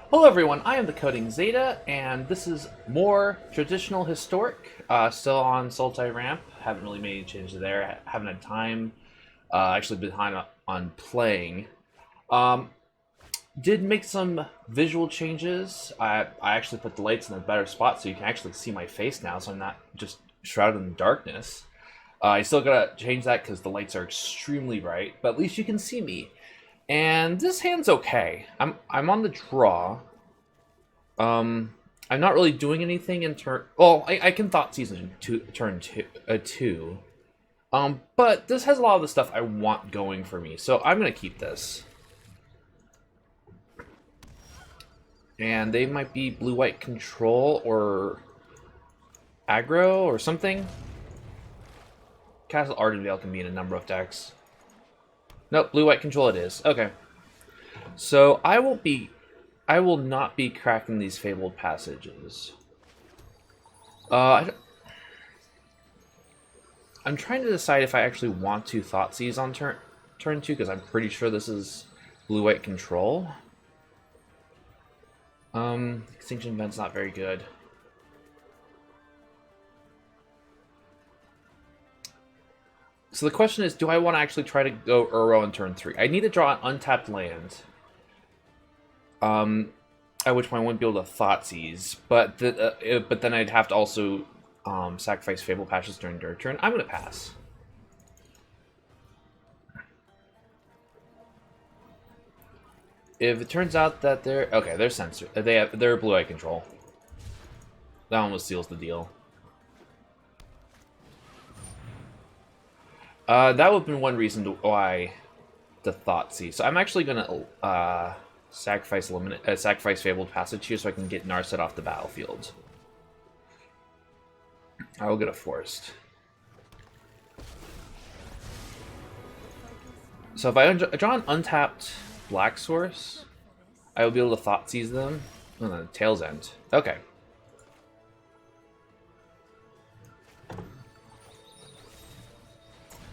Hello everyone, I am the Coding Zeta, and this is more Traditional Historic, still on Sultai ramp. Haven't really made any changes there, haven't had time, actually been behind on playing. Um, did make some visual changes. I actually put the lights in a better spot so you can actually see my face now, so I'm not just shrouded in darkness. I still gotta change that because the lights are extremely bright, but at least you can see me. And this hand's okay. I'm on the draw. I'm not really doing anything in turn. Well, I can thought season turn two. But this has a lot of the stuff I want going for me, so I'm gonna keep this. And they might be blue-white control or aggro or something. Castle Ardenvale can be in a number of decks. Nope, blue-white control it is. Okay. So I will not be cracking these fabled passages. I'm trying to decide if I actually want to Thoughtseize on turn 2, because I'm pretty sure this is blue-white control. Extinction Event's not very good. So the question is, do I want to actually try to go Uro on turn 3? I need to draw an untapped land. At which point I wouldn't be able to Thoughtseize, but then I'd have to also sacrifice Fable Passions during their turn. I'm going to pass. If it turns out that they're censored, they're blue-eye control. That almost seals the deal. That would have been one reason why the Thoughtseize. So I'm actually going to sacrifice Fabled Passage here so I can get Narset off the battlefield. I will get a Forest. So if I draw an untapped Black Source, I will be able to Thoughtseize them. Oh, no, Tail's End. Okay.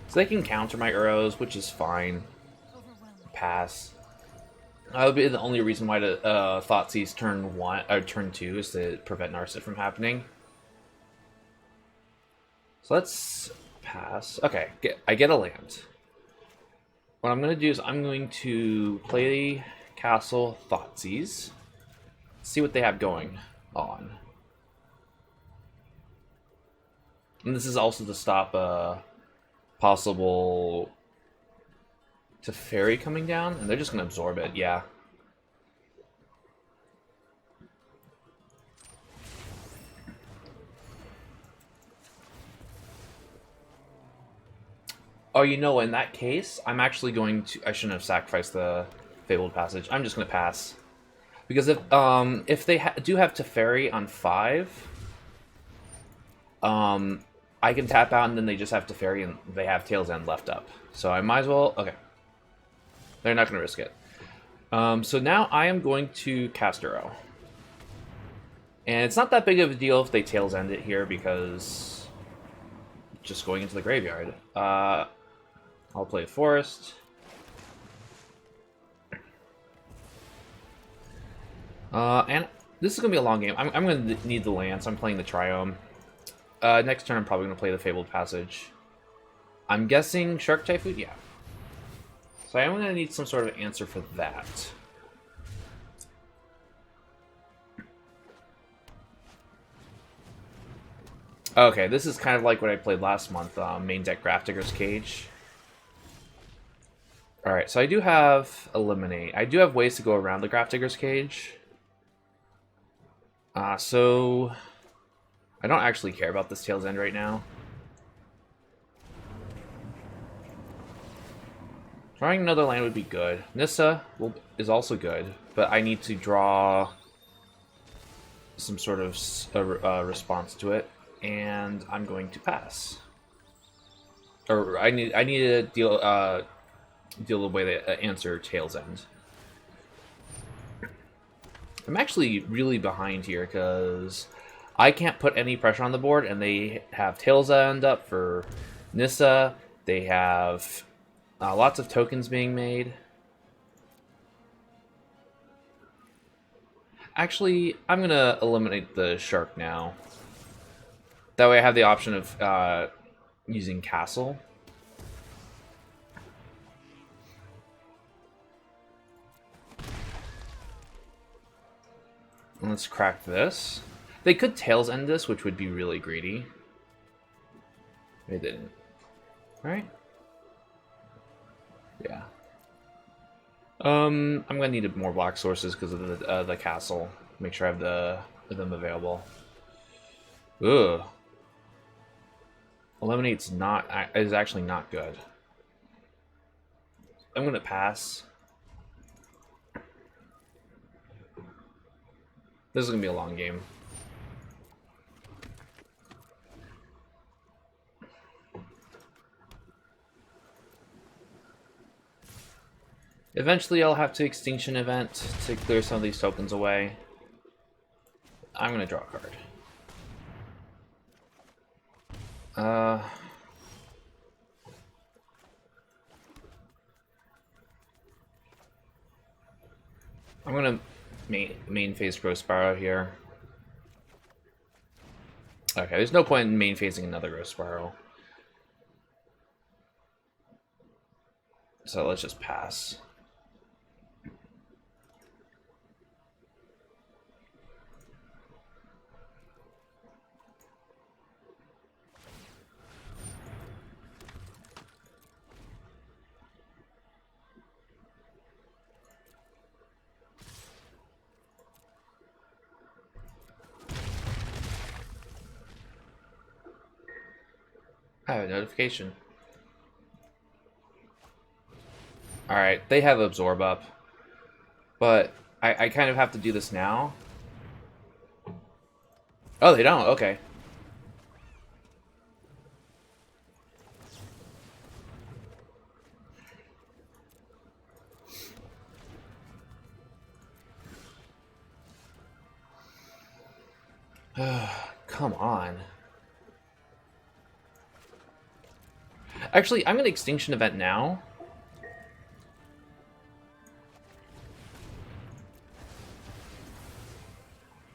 So they can counter my Uros, which is fine. Pass. That would be the only reason why to Thoughtseize turn 1 or turn 2 is to prevent Narset from happening. So let's pass. Okay, I get a land. What I'm going to do is I'm going to play Castle Thoughtseize. See what they have going on. And this is also to stop possible Teferi coming down, and they're just going to absorb it, yeah. Oh, you know, in that case, I'm actually going to... I shouldn't have sacrificed the Fabled Passage. I'm just going to pass. Because if they do have Teferi on 5, I can tap out and then they just have Teferi and they have Tail's End left up. So I might as well... Okay. They're not going to risk it. So now I am going to cast Uro. And it's not that big of a deal if they Tail's End it here because... just going into the graveyard. I'll play Forest. And this is going to be a long game. I'm going to need the land, so I'm playing the Triome. Next turn, I'm probably going to play the Fabled Passage. I'm guessing Shark Typhoon? Yeah. So I am going to need some sort of answer for that. Okay, this is kind of like what I played last month, main deck Grafdigger's Cage. Alright, so I do have Eliminate. I do have ways to go around the Grafdigger's Cage. So I don't actually care about this Tail's End right now. Drawing another land would be good. Nissa is also good, but I need to draw some sort of response to it, and I'm going to pass. Or I need to deal the way they answer Tail's End. I'm actually really behind here because I can't put any pressure on the board, and they have Tail's End up for Nissa. They have lots of tokens being made. Actually, I'm gonna eliminate the shark now. That way I have the option of using castle. Let's crack this. They could Tails end this, which would be really greedy. They didn't. Right? Yeah. I'm gonna need more black sources because of the castle. Make sure I have them available. Ugh. Eliminate's is actually not good. I'm gonna pass. This is gonna be a long game. Eventually I'll have to Extinction Event to clear some of these tokens away. I'm gonna draw a card. I'm gonna main phase Growth Spiral here. Okay, there's no point in main phasing another Growth Spiral. So let's just pass. I have a notification. Alright, they have Absorb up. But I kind of have to do this now. Oh, they don't? Okay. Come on. Actually, I'm going to Extinction Event now.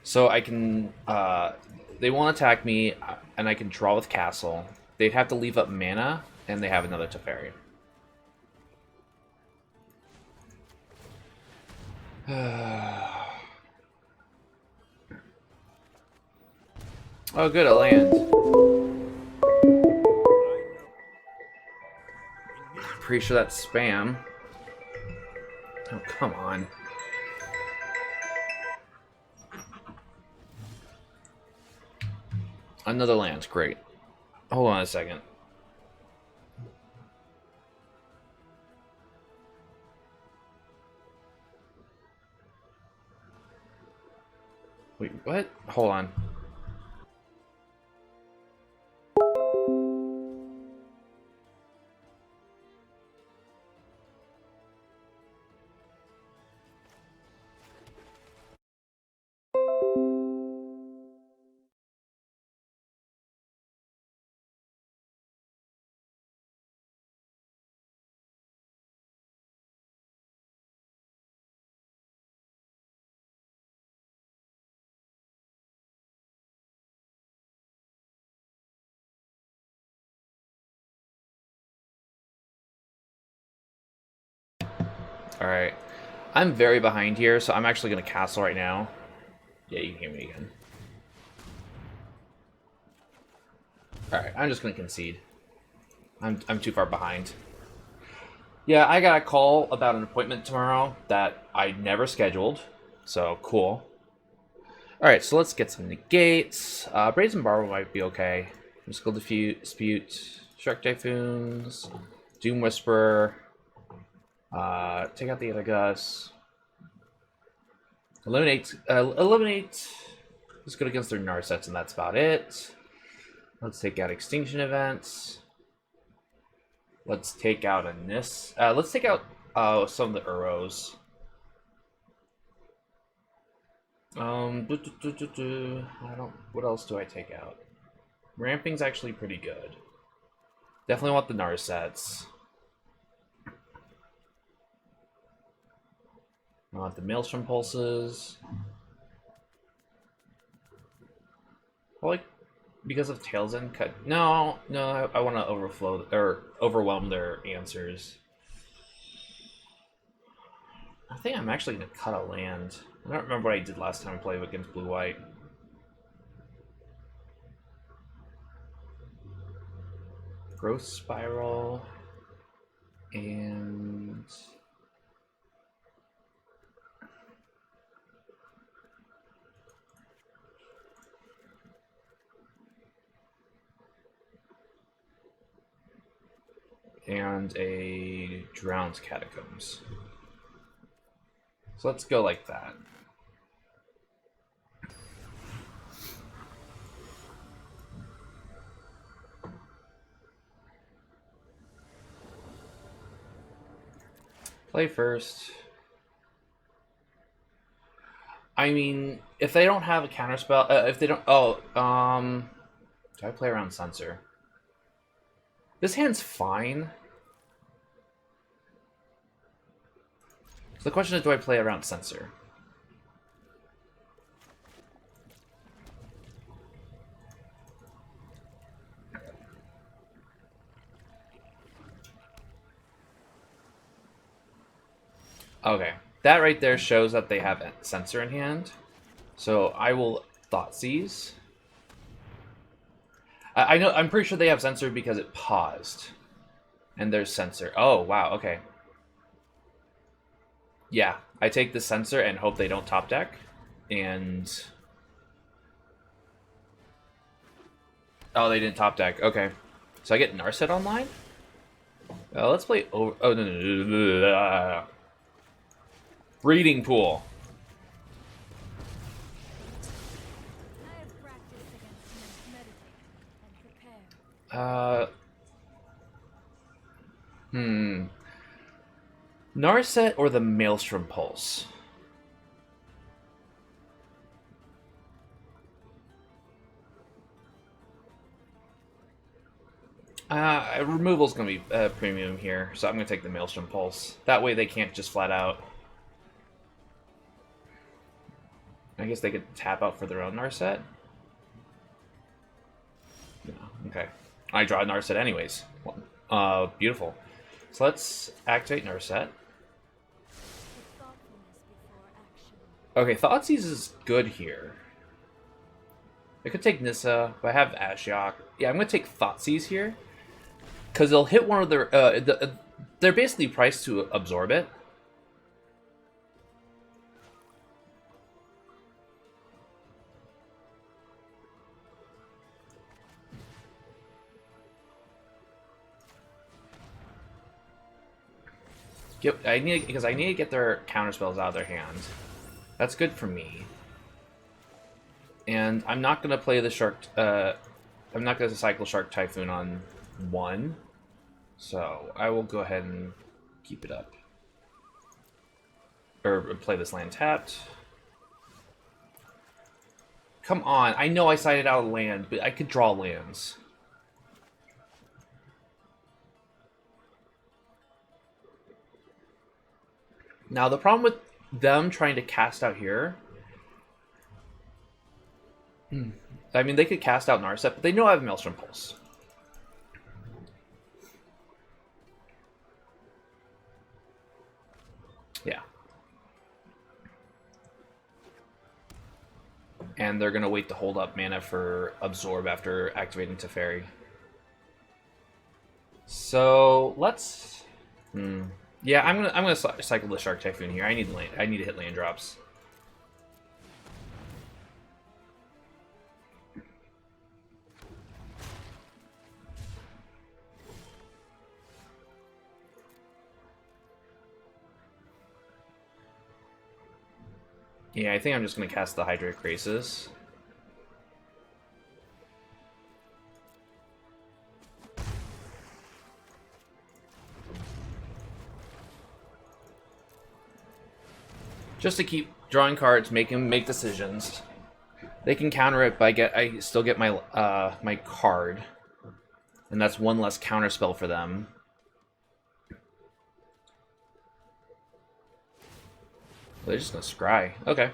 So I can... they won't attack me, and I can draw with Castle. They'd have to leave up mana, and they have another Teferi. Oh, good, a land. Pretty sure that's spam. Oh, come on. Another land, great. Hold on a second. Wait, what? Hold on. Alright. I'm very behind here, so I'm actually going to castle right now. Yeah, you can hear me again. Alright, I'm just going to concede. I'm too far behind. Yeah, I got a call about an appointment tomorrow that I never scheduled. So, cool. Alright, so let's get some negates. Brazen Barber might be okay. Mystical Dispute, Shark Typhoons, Doom Whisperer. Take out the other Gus. Eliminate. Let's go against their Narsets, and that's about it. Let's take out Extinction Events. Let's take out a Nis. Let's take out some of the Uros. I don't. What else do I take out? Ramping's actually pretty good. Definitely want the Narsets. I want the Maelstrom Pulses. Well, like because of Tails End cut. No, no, I want to overflow or overwhelm their answers. I think I'm actually gonna cut a land. I don't remember what I did last time I played against Blue White. Growth Spiral and a Drowned Catacombs. So let's go like that. Play first. I mean, if they don't have a counterspell, if they don't, do I play around Censor? This hand's fine. So the question is, do I play around Censor? Okay, that right there shows that they have Censor in hand. So I will Thoughtseize. I know, I'm pretty sure they have Censor because it paused. And there's Censor. Oh, wow, okay. Yeah, I take the Censor and hope they don't top deck. And... oh, they didn't top deck. Okay. So I get Narset online? Let's play over... oh, no. Breeding Pool. Narset or the Maelstrom Pulse? Removal's going to be premium here, so I'm going to take the Maelstrom Pulse. That way they can't just flat out... I guess they could tap out for their own Narset. Yeah, okay. I draw Narset anyways. Beautiful. So let's activate Narset. Okay, Thoughtseize is good here. I could take Nissa, but I have Ashiok. Yeah, I'm going to take Thoughtseize here. Because they'll hit one of their... they're basically priced to absorb it. I need to get their counterspells out of their hand. That's good for me. And I'm not gonna play the Shark. I'm not gonna cycle Shark Typhoon on 1, so I will go ahead and keep it up. Or play this land tapped. Come on, I know I sided out a land, but I could draw lands. Now, the problem with them trying to cast out here... I mean, they could cast out Narset, but they know I have Maelstrom Pulse. Yeah. And they're going to wait to hold up mana for Absorb after activating Teferi. So, let's... Yeah, I'm gonna cycle the Shark Typhoon here. I need to hit land drops. Yeah, I think I'm just gonna cast the Hydrate Graces. Just to keep drawing cards, make decisions. They can counter it, but I still get my my card, and that's one less counter spell for them. They're just gonna scry. Okay.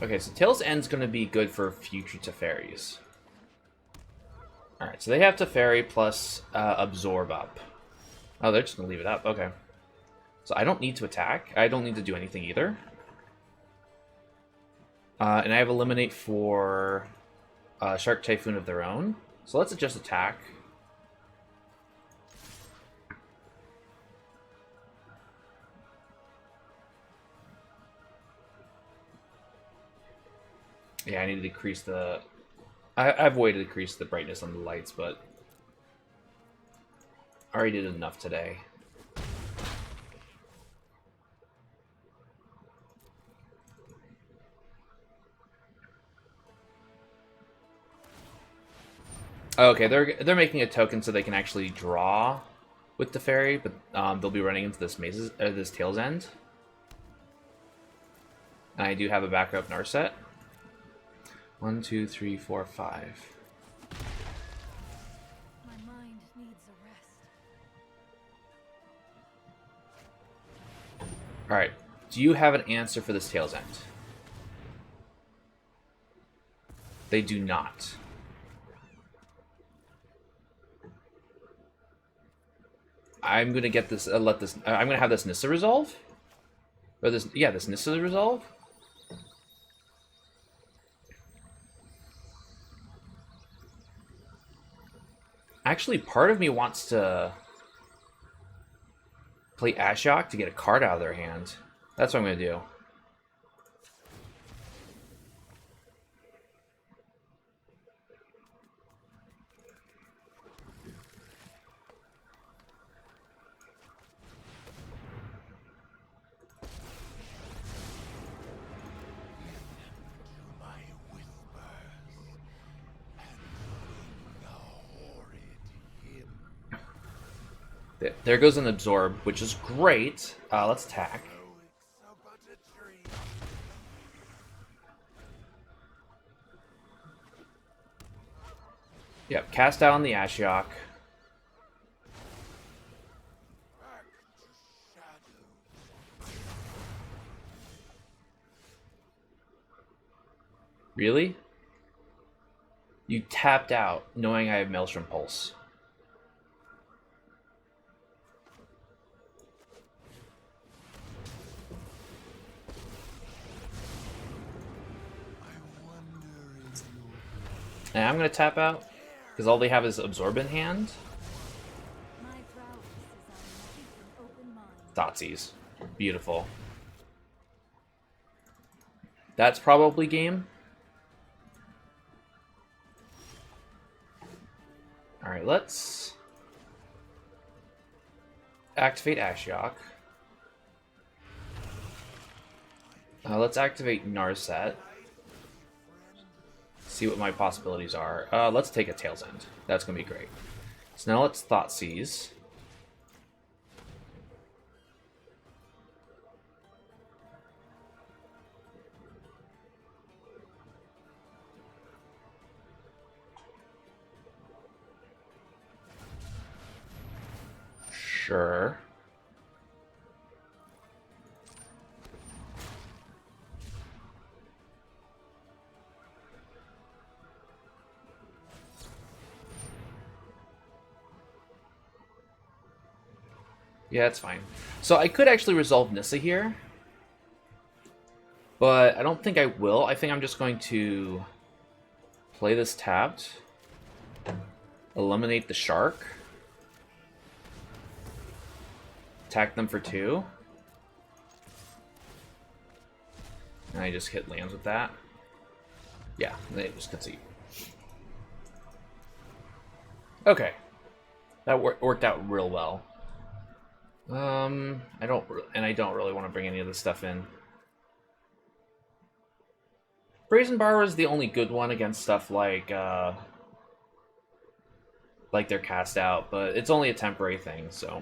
Okay, so Tail's End's going to be good for future Teferis. Alright, so they have Teferi plus Absorb up. Oh, they're just going to leave it up. Okay. So I don't need to attack. I don't need to do anything either. And I have Eliminate for Shark Typhoon of their own. So let's just attack. Yeah, I need to decrease the... I've a way to decrease the brightness on the lights, but... I already did enough today. Okay, they're making a token so they can actually draw with the fairy, but they'll be running into this Tail's End. And I do have a backup Narset. 1, 2, 3, 4, 5. My mind needs a rest. Alright, do you have an answer for this Tail's End? They do not. I'm gonna get this. I'm gonna have this Nissa resolve, or this. Yeah, this Nissa resolve. Actually, part of me wants to play Ashiok to get a card out of their hand. That's what I'm gonna do. There goes an Absorb, which is great. Let's attack. Yep, cast out on the Ashiok. Really? You tapped out knowing I have Maelstrom Pulse. And I'm going to tap out, because all they have is Absorb in hand. Thoughtseize. Beautiful. That's probably game. Alright, let's activate Ashiok. Let's activate Narset. See what my possibilities are. Let's take a Tail's End. That's going to be great. So now let's Thoughtseize. Sure. Yeah, that's fine. So I could actually resolve Nissa here, but I don't think I will. I think I'm just going to play this tapped, eliminate the shark, attack them for 2, and I just hit lands with that. Yeah, they just concede. Okay, that worked out real well. I don't really want to bring any of this stuff in. Brazen Borrower is the only good one against stuff like their cast out, but it's only a temporary thing, so.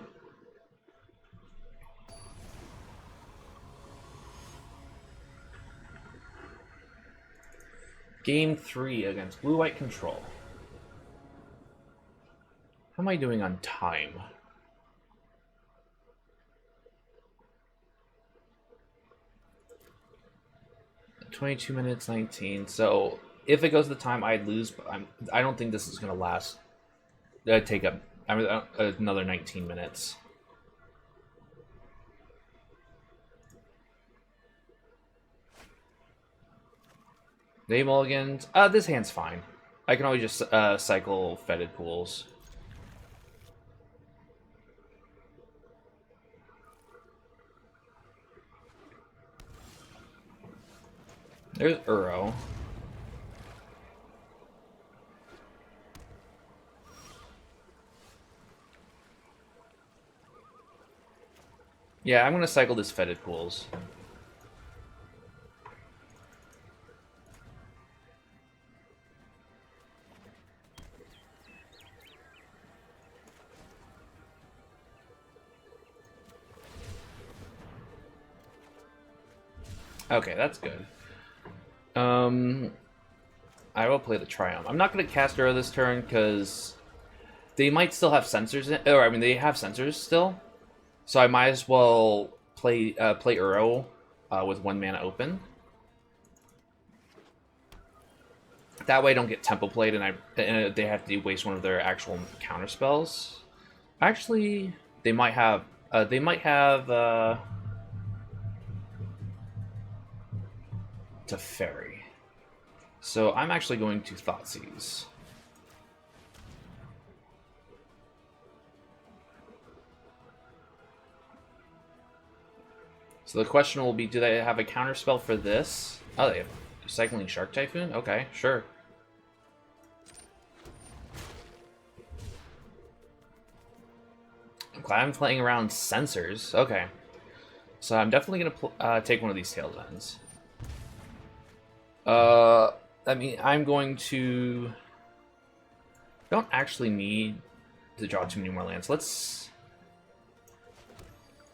Game 3 against Blue-White Control. How am I doing on time? 22 minutes, 19. So if it goes to the time, I'd lose. But I don't think this is gonna last. Take up another 19 minutes. Day mulligans. This hand's fine. I can always just cycle fetid pools. There's Uro. Yeah, I'm gonna cycle this fetid pools. Okay, that's good. I will play the Triumph. I'm not going to cast Uro this turn because they might still have sensors in, or I mean, they have sensors still, so I might as well play Uro with 1 mana open. That way, I don't get Temple Played, and they have to waste one of their actual counter spells. Actually, they might have. Teferi. So I'm actually going to Thoughtseize. So the question will be, do they have a counter spell for this? Oh, they have Cycling Shark Typhoon? Okay, sure. I'm glad I'm playing around sensors. Okay. So I'm definitely going to take one of these Tails Ends. I mean, I'm going to... Don't actually need to draw too many more lands. Let's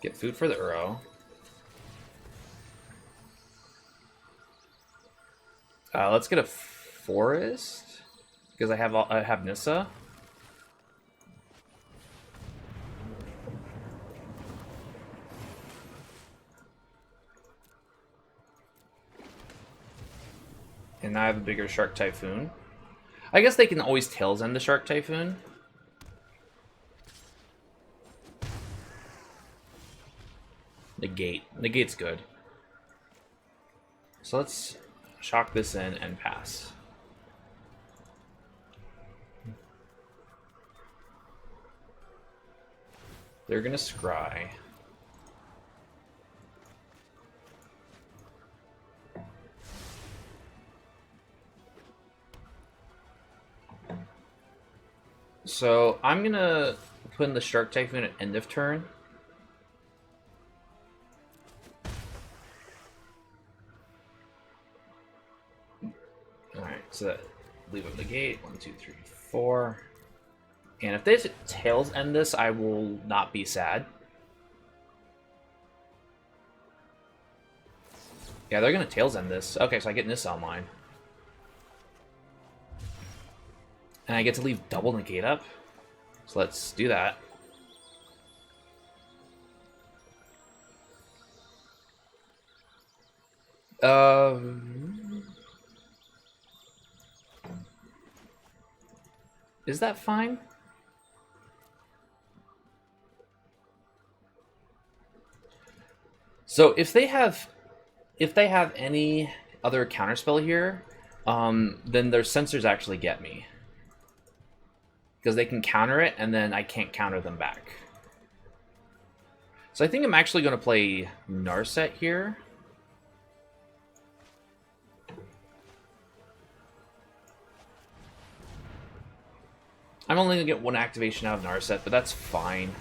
get food for the Uro. Let's get a forest because I have Nissa. And now I have a bigger Shark Typhoon. I guess they can always Tails End the Shark Typhoon. Negate. Negate's good. So let's shock this in and pass. They're gonna scry. So I'm gonna put in the Shark Typhoon at end of turn. Alright, so that leave up the gate. 1, 2, 3, 4. And if they Tails End this, I will not be sad. Yeah, they're gonna Tails End this. Okay, so I get Nissa online. And I get to leave double negate up. So let's do that. Is that fine? So if they have any other counterspell here, then their sensors actually get me. Because they can counter it, and then I can't counter them back. So I think I'm actually going to play Narset here. I'm only going to get 1 activation out of Narset, but that's fine.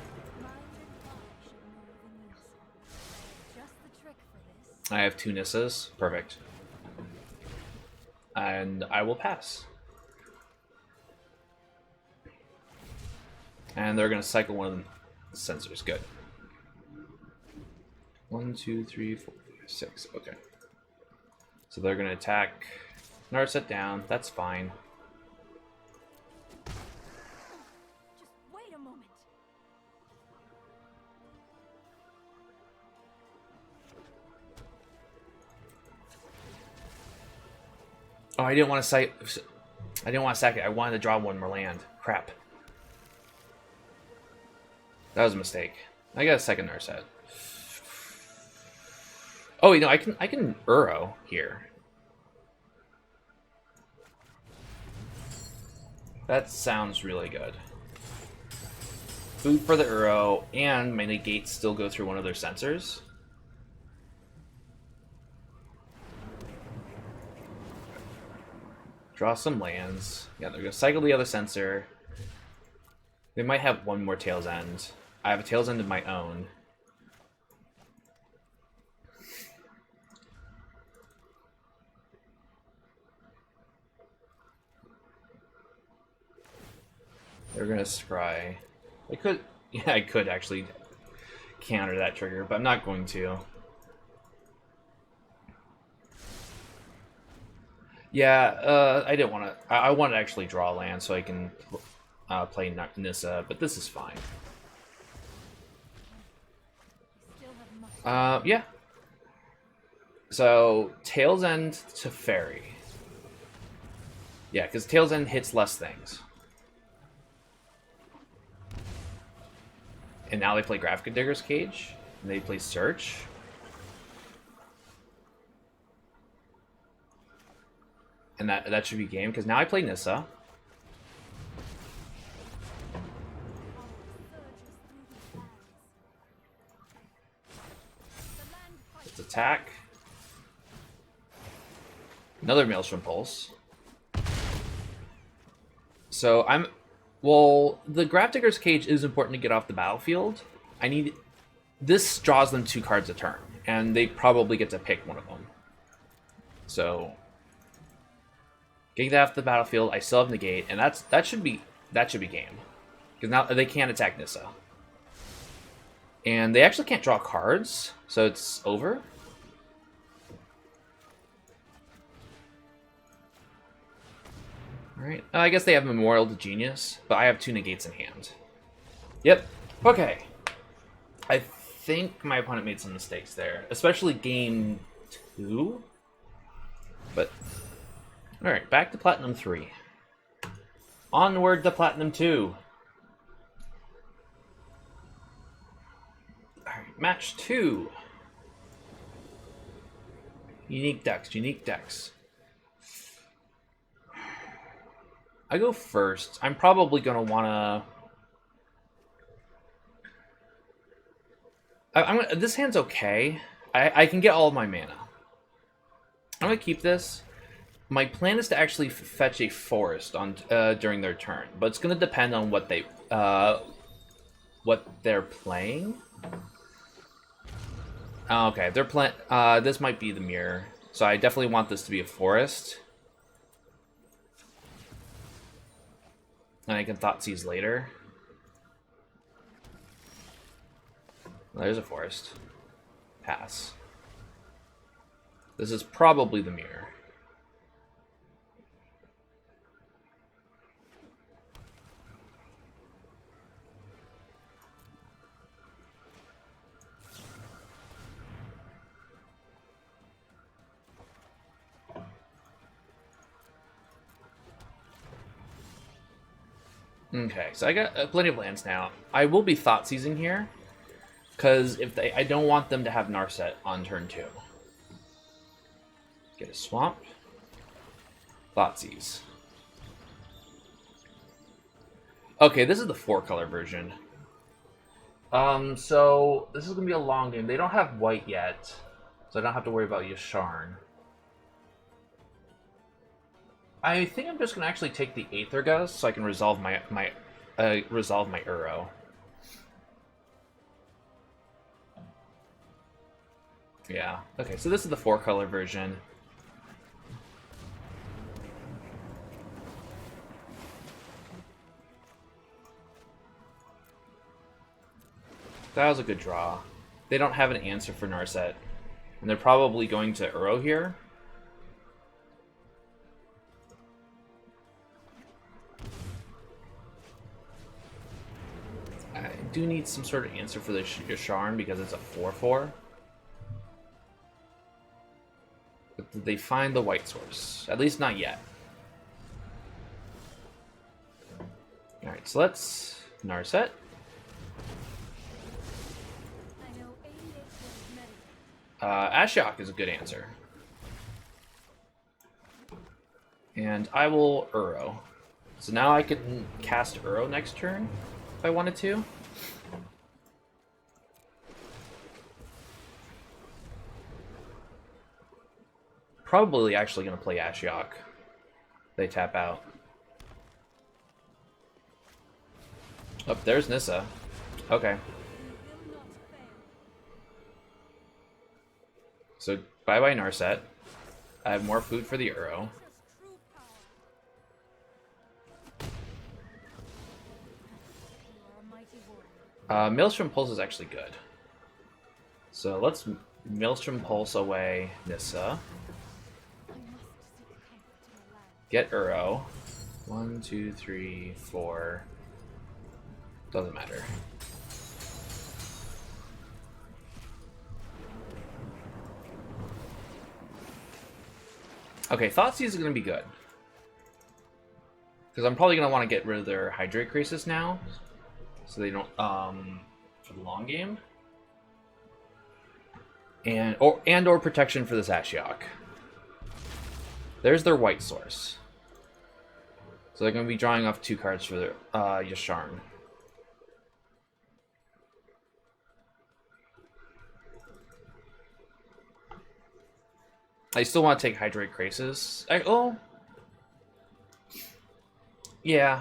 I have 2 Nissas. Perfect. And I will pass. And they're going to cycle one of the sensors. Good. 1, 2, 3, 4, 5, 6. Okay. So they're going to attack Narset down. That's fine. Just wait a moment. Oh, I didn't want to sack it. I wanted to draw one more land. Crap. That was a mistake. I got a second Narset. Oh, you know, I can Uro here. That sounds really good. Food for the Uro, and my negates still go through one of their sensors. Draw some lands. Yeah, they're gonna cycle the other sensor. They might have one more Tail's End. I have a Tail's End of my own. They're gonna scry. I could, yeah, I could actually counter that trigger, but I'm not going to. Yeah, I didn't want to. I want to actually draw land so I can play Nissa, but this is fine. Yeah. So Tail's End to Fairy. Yeah, because Tail's End hits less things. And now they play Graphic Digger's Cage. And they play Search. And that should be game, because now I play Nissa. Let's attack. Another Maelstrom Pulse. So well, the Graph Digger's Cage is important to get off the battlefield. This draws them 2 cards a turn, and they probably get to pick one of them. So getting that off the battlefield, I still have negate, and that should be game. Because now they can't attack Nissa. And they actually can't draw cards, so it's over. Alright, I guess they have Memorial to Genius, but I have 2 negates in hand. Yep, okay. I think my opponent made some mistakes there, especially game 2. But, alright, back to Platinum 3. Onward to Platinum 2. Alright, match 2. Unique decks, unique decks. I go first. I'm probably going to want to... This hand's okay. I can get all of my mana. I'm going to keep this. My plan is to actually fetch a forest on during their turn, but it's going to depend on what they're playing. Okay, they're playing... this might be the mirror, so I definitely want this to be a forest. And I can Thoughtseize later. There's a forest. Pass. This is probably the mirror. Okay, so I got plenty of lands now. I will be Thoughtseizing here, because I don't want them to have Narset on turn 2. Get a swamp. Thoughtseize. Okay, this is the 4-color version. So this is gonna be a long game. They don't have white yet, so I don't have to worry about Yasharn. I think I'm just gonna actually take the Aether Gust so I can resolve my Uro. Yeah. Okay, so this is the 4-color version. That was a good draw. They don't have an answer for Narset, and they're probably going to Uro here. I do need some sort of answer for the Yasharn because it's a 4/4. But did they find the white source? At least not yet. Alright, so let's Narset. I know 88 was meditate. Ashiok is a good answer. And I will Uro. So now I can cast Uro next turn if I wanted to. Probably actually going to play Ashiok. They tap out. Oh, there's Nissa. Okay. You will not fail. So bye-bye Narset. I have more food for the Uro. Just true power. You are a mighty warrior. Maelstrom Pulse is actually good. So let's Maelstrom Pulse away Nissa. I must seek comfort in a land. Get Uro. 1, 2, 3, 4. Doesn't matter. Okay, Thoughtseize is going to be good. Because I'm probably going to want to get rid of their Hydrate Crisis now. So they don't, for the long game. And or protection for this Ashiok. There's their white source. So they're going to be drawing off 2 cards for their Yasharn. I still want to take Hydrate Crisis. Yeah.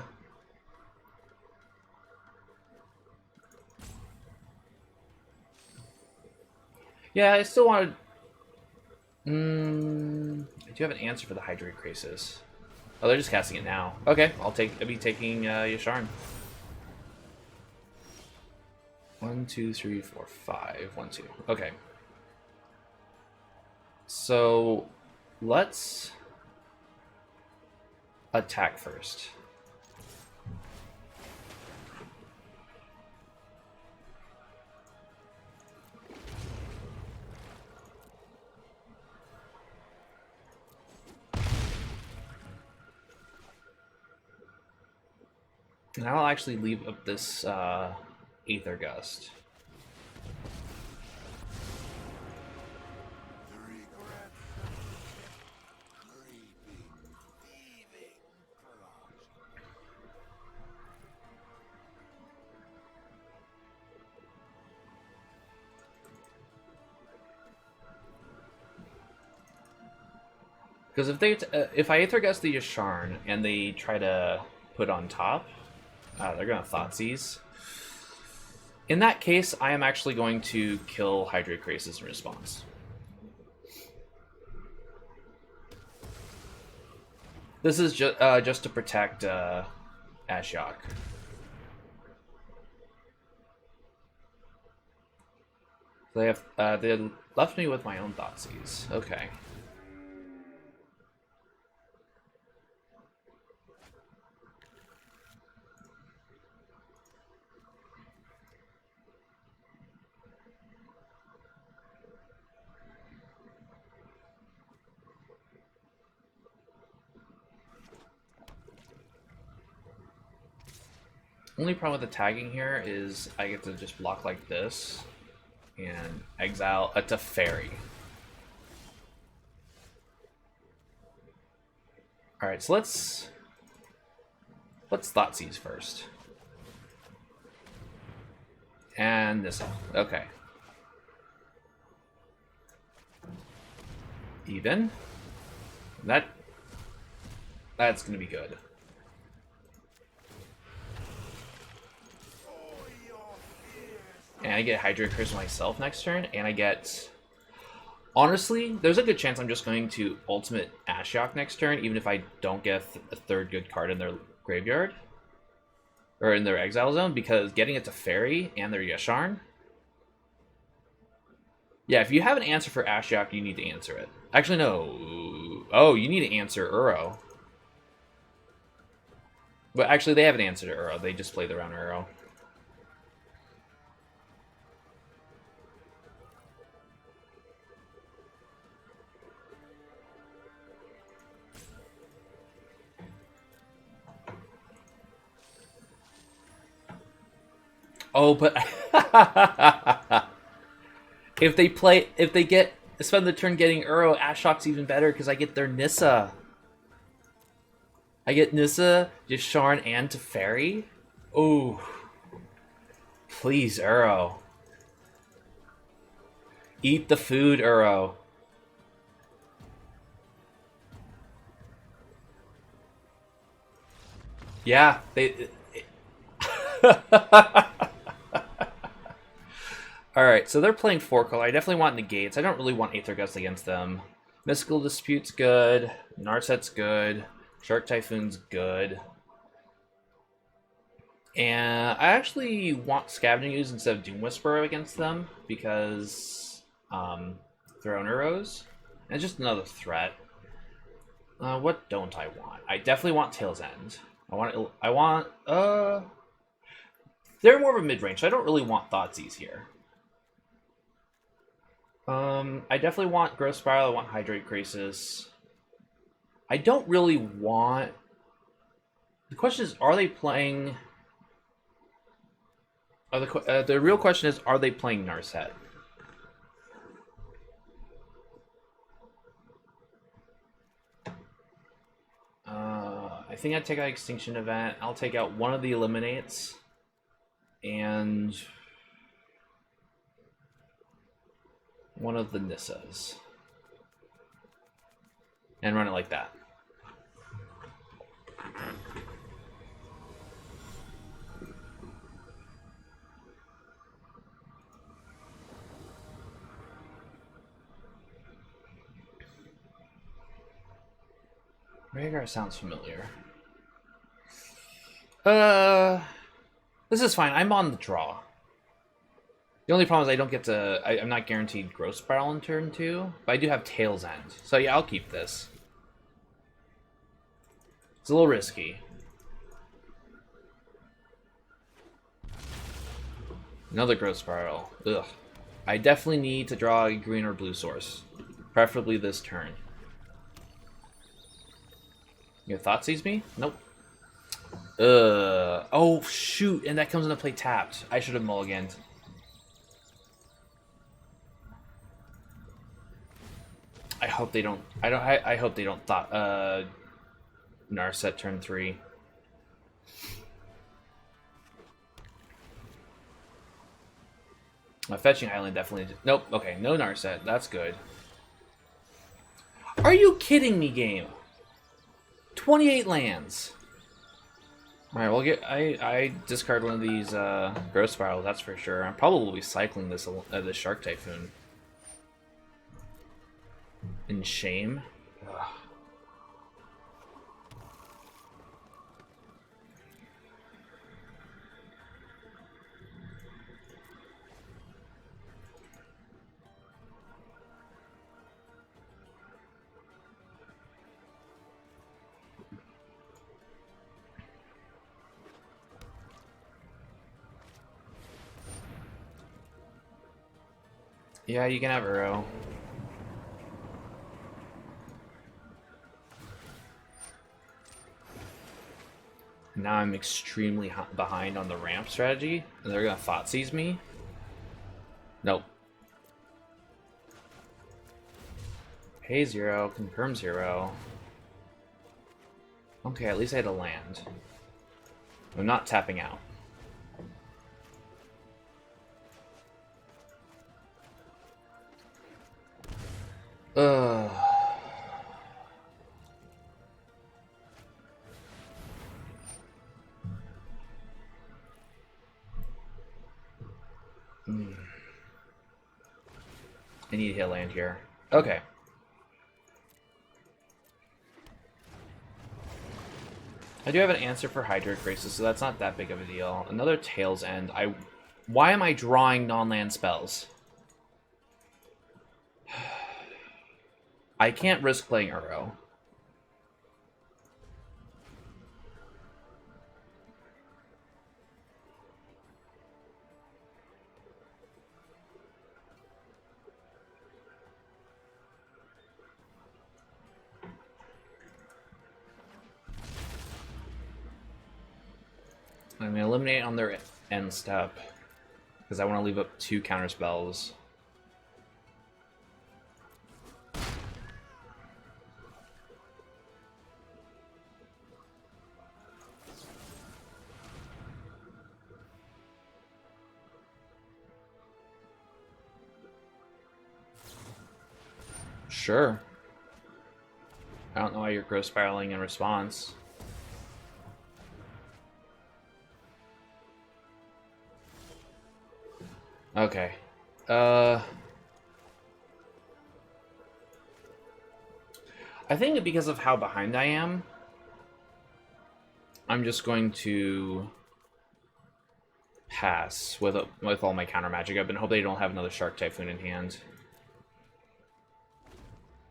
Yeah, I still want to... I do have an answer for the Hydrate Crisis. Oh, they're just casting it now. Okay, I'll be taking Yasharn. 1, 2, 3, 4, 5. 1, 2. Okay. So let's attack first. And I'll actually leave up this Aether Gust. Because if I Aether Gust the Yasharn and they try to put on top, they're gonna Thoughtseize. In that case, I am actually going to kill Hydrate Crisis in response. This is just to protect Ashiok. They left me with my own Thoughtseize. Okay. Only problem with the tagging here is I get to just block like this and exile a Teferi. Alright, so let's Thoughtseize first. And this one. Okay. Even. That's gonna be good. And I get Hydrate Crisis myself next turn, and I get... Honestly, there's a good chance I'm just going to Ultimate Ashiok next turn, even if I don't get a third good card in their graveyard. Or in their exile zone, because getting it to Fairy and their Yasharn... Yeah, if you have an answer for Ashiok, you need to answer it. Actually, no. Oh, you need to answer Uro. But actually, they have an answer to Uro. They just play their own Uro. Oh, but if they get spend the turn getting Uro, Ashok's even better because I get their Nissa. I get Nissa, Yasharn, and Teferi. Oh, please, Uro. Eat the food, Uro. Yeah, they. Alright, so they're playing 4-color. I definitely want negates. I don't really want Aether Gust against them. Mystical Dispute's good. Narset's good. Shark Typhoon's good. And I actually want Scavenging Ooze instead of Doom Whisperer against them because Throne Arrows. And it's just another threat. What don't I want? I definitely want Tail's End. They're more of a mid-range, so I don't really want Thoughtseize here. I definitely want Growth Spiral, I want Hydrate Crisis. I don't really want... The question is, are they playing... the real question is, are they playing Narset? I think I'd take out Extinction Event. I'll take out one of the Eliminates. And... one of the Nissas. And run it like that. Rhaegar sounds familiar. This is fine. I'm on the draw. The only problem is I don't get to... I'm not guaranteed Growth Spiral in turn 2, but I do have Tail's End. So yeah, I'll keep this. It's a little risky. Another Growth Spiral. Ugh. I definitely need to draw a green or blue source. Preferably this turn. You Thoughtseize me? Nope. Oh, shoot. And that comes into play tapped. I should have mulliganed. I hope they don't... I hope they don't Narset turn 3. Fetching Island definitely... Nope. Okay, no Narset. That's good. Are you kidding me, game? 28 lands. Alright, we'll get... I discard one of these Growth Spirals, that's for sure. I'm probably cycling this Shark Typhoon. In shame. Ugh. Yeah, you can have Uro. Now I'm extremely behind on the ramp strategy, and they're gonna Thoughtseize me. Nope. Pay 0, confirm 0. Okay, at least I had a land. I'm not tapping out. Ugh. I need to hit land here. Okay. I do have an answer for Hydra Crisis, so that's not that big of a deal. Another Tail's End. Why am I drawing non-land spells? I can't risk playing Uro. I'm going to eliminate on their end step. because I want to leave up 2 counter spells. Sure. I don't know why you're growth spiraling in response. Okay. I think because of how behind I am, I'm just going to pass with all my counter magic up and hope they don't have another Shark Typhoon in hand.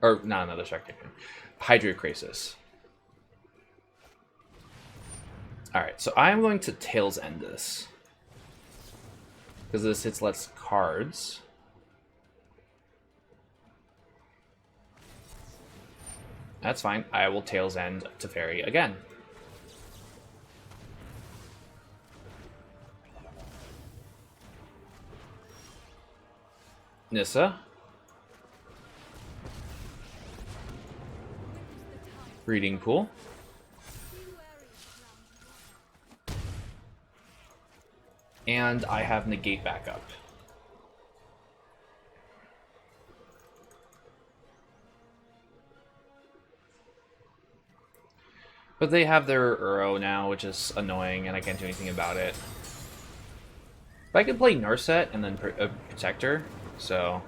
Or not another Shark Typhoon. Hydrocrisis. Alright, so I'm going to Tails End this. Because this hits less cards. That's fine. I will Tails End Teferi again. Nissa. Breeding Pool. And I have Negate backup. But they have their Uro now, which is annoying, and I can't do anything about it. But I could play Narset and then Protector, so...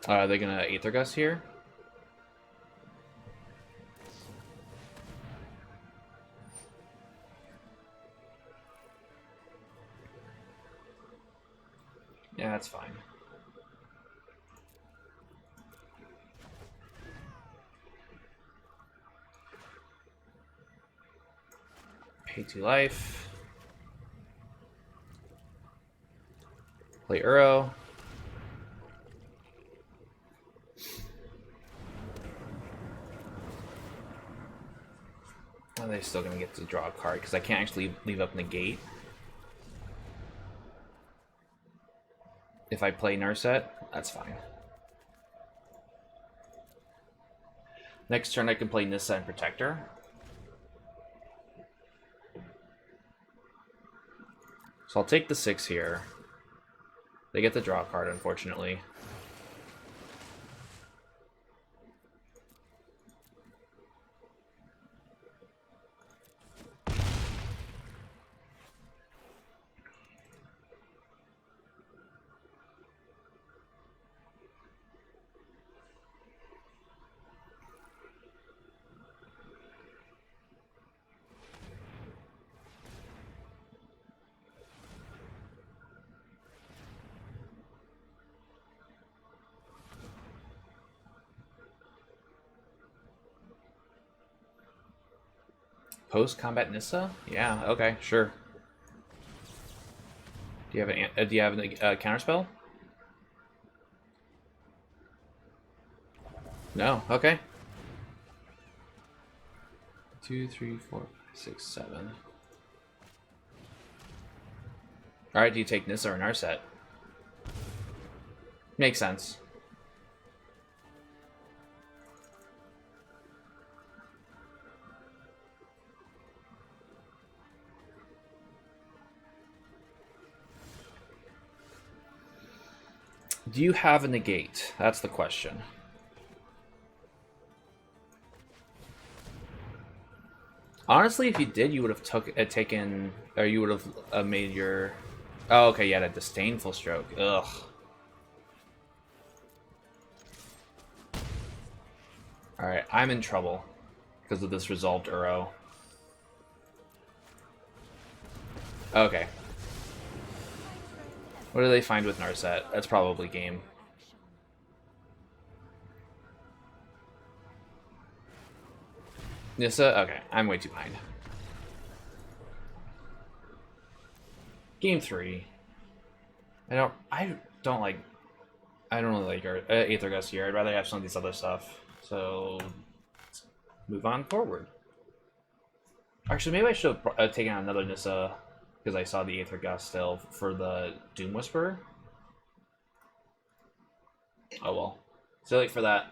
Are they gonna Aether Gust here? Yeah, that's fine. Pay 2 life. Play Uro. And they're still gonna get to draw a card because I can't actually leave up Negate. If I play Narset, that's fine. Next turn I can play Nissa and Protector. So I'll take the 6 here. They get the draw card, unfortunately. Post-combat Nissa? Yeah, okay, sure. Do you have a counterspell? No, okay. 2, 3, 4, 5, 6, 7. Alright, do you take Nissa or Narset? Makes sense. Do you have a Negate? That's the question. Honestly, if you did, you would have taken, or you would have made your... Oh, okay, you had a Disdainful Stroke. Ugh. Alright, I'm in trouble because of this Resolved Uro. Okay. What do they find with Narset? That's probably game. Nissa? Okay, I'm way too behind. Game 3. I don't really like Aether Gust here. I'd rather have some of these other stuff. So let's move on forward. Actually, maybe I should have taken out another Nissa because I saw the Aether Gust still for the Doom Whisperer. Oh well. Still late for that.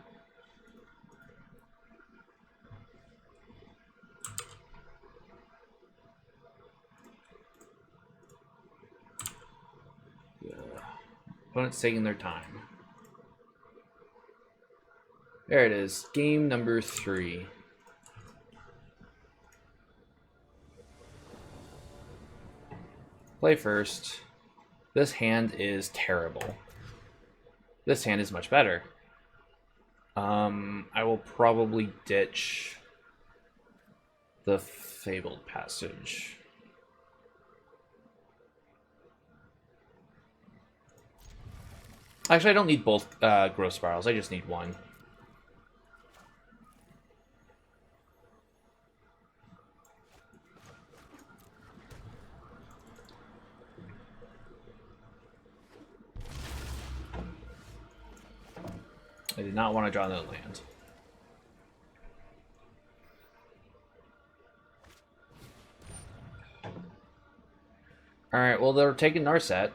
Yeah. Opponent's taking their time. There it is. Game number 3. Play first. This hand is terrible. This hand is much better. I will probably ditch the Fabled Passage. Actually, I don't need both Growth Spirals. I just need one. I did not want to draw another land. Alright, well, they're taking Narset.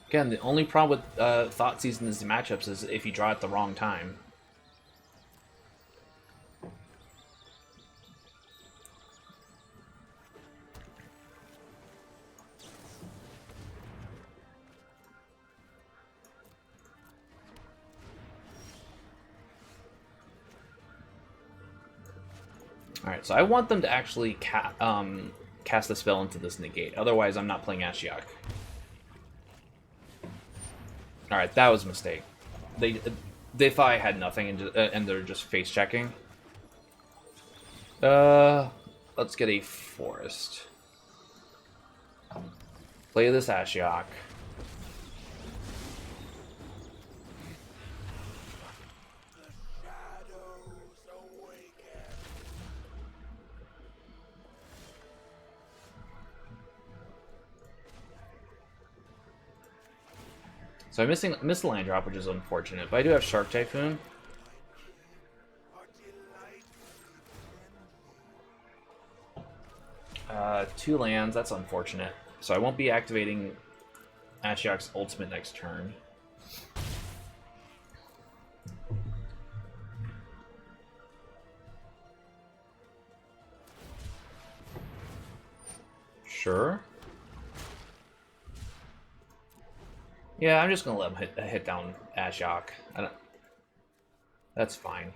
Again, the only problem with Thoughtseize in these matchups is if you draw at the wrong time. Alright, so I want them to actually cast the spell into this negate. Otherwise, I'm not playing Ashiok. Alright, that was a mistake. They thought I had nothing, and they're just face checking. Let's get a forest. Play this Ashiok. So I missed the land drop, which is unfortunate, but I do have Shark Typhoon. Two lands, that's unfortunate. So I won't be activating Ashiok's ultimate next turn. Sure. Yeah, I'm just gonna let him hit down Ashiok. That's fine.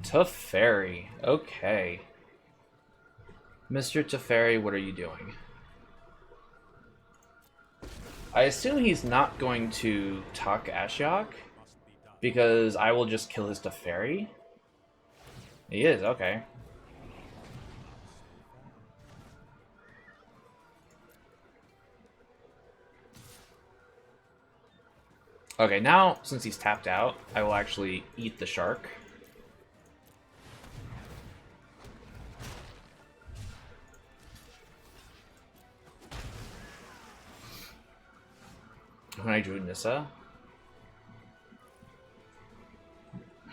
Teferi. Okay. Mr. Teferi, what are you doing? I assume he's not going to tuck Ashiok, because I will just kill his Teferi. He is, okay. Okay, now, since he's tapped out, I will actually eat the shark. When I drew Nissa.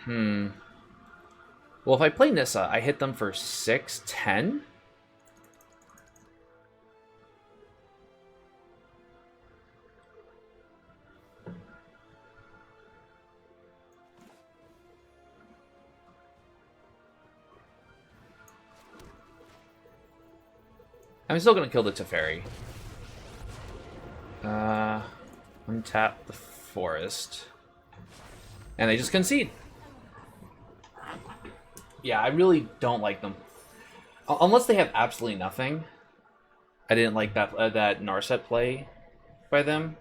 Well, if I play Nissa, I hit them for 6-10? I'm still gonna kill the Teferi. Untap the forest. And they just concede. Yeah, I really don't like them. Unless they have absolutely nothing. I didn't like that that Narset play by them.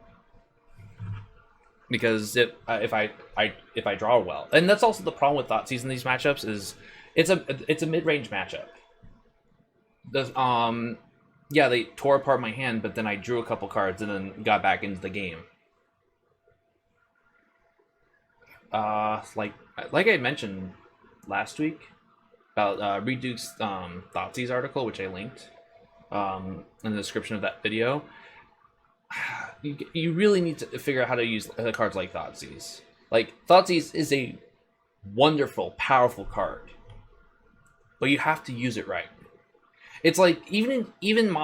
Because if I draw well. And that's also the problem with Thoughtseize in these matchups is it's a mid-range matchup. Yeah, they tore apart my hand, but then I drew a couple cards and then got back into the game. like I mentioned last week about Reduke's Thoughtseize article, which I linked in the description of that video. You really need to figure out how to use cards like Thoughtseize. Like, Thoughtseize is a wonderful, powerful card, but you have to use it right. It's like even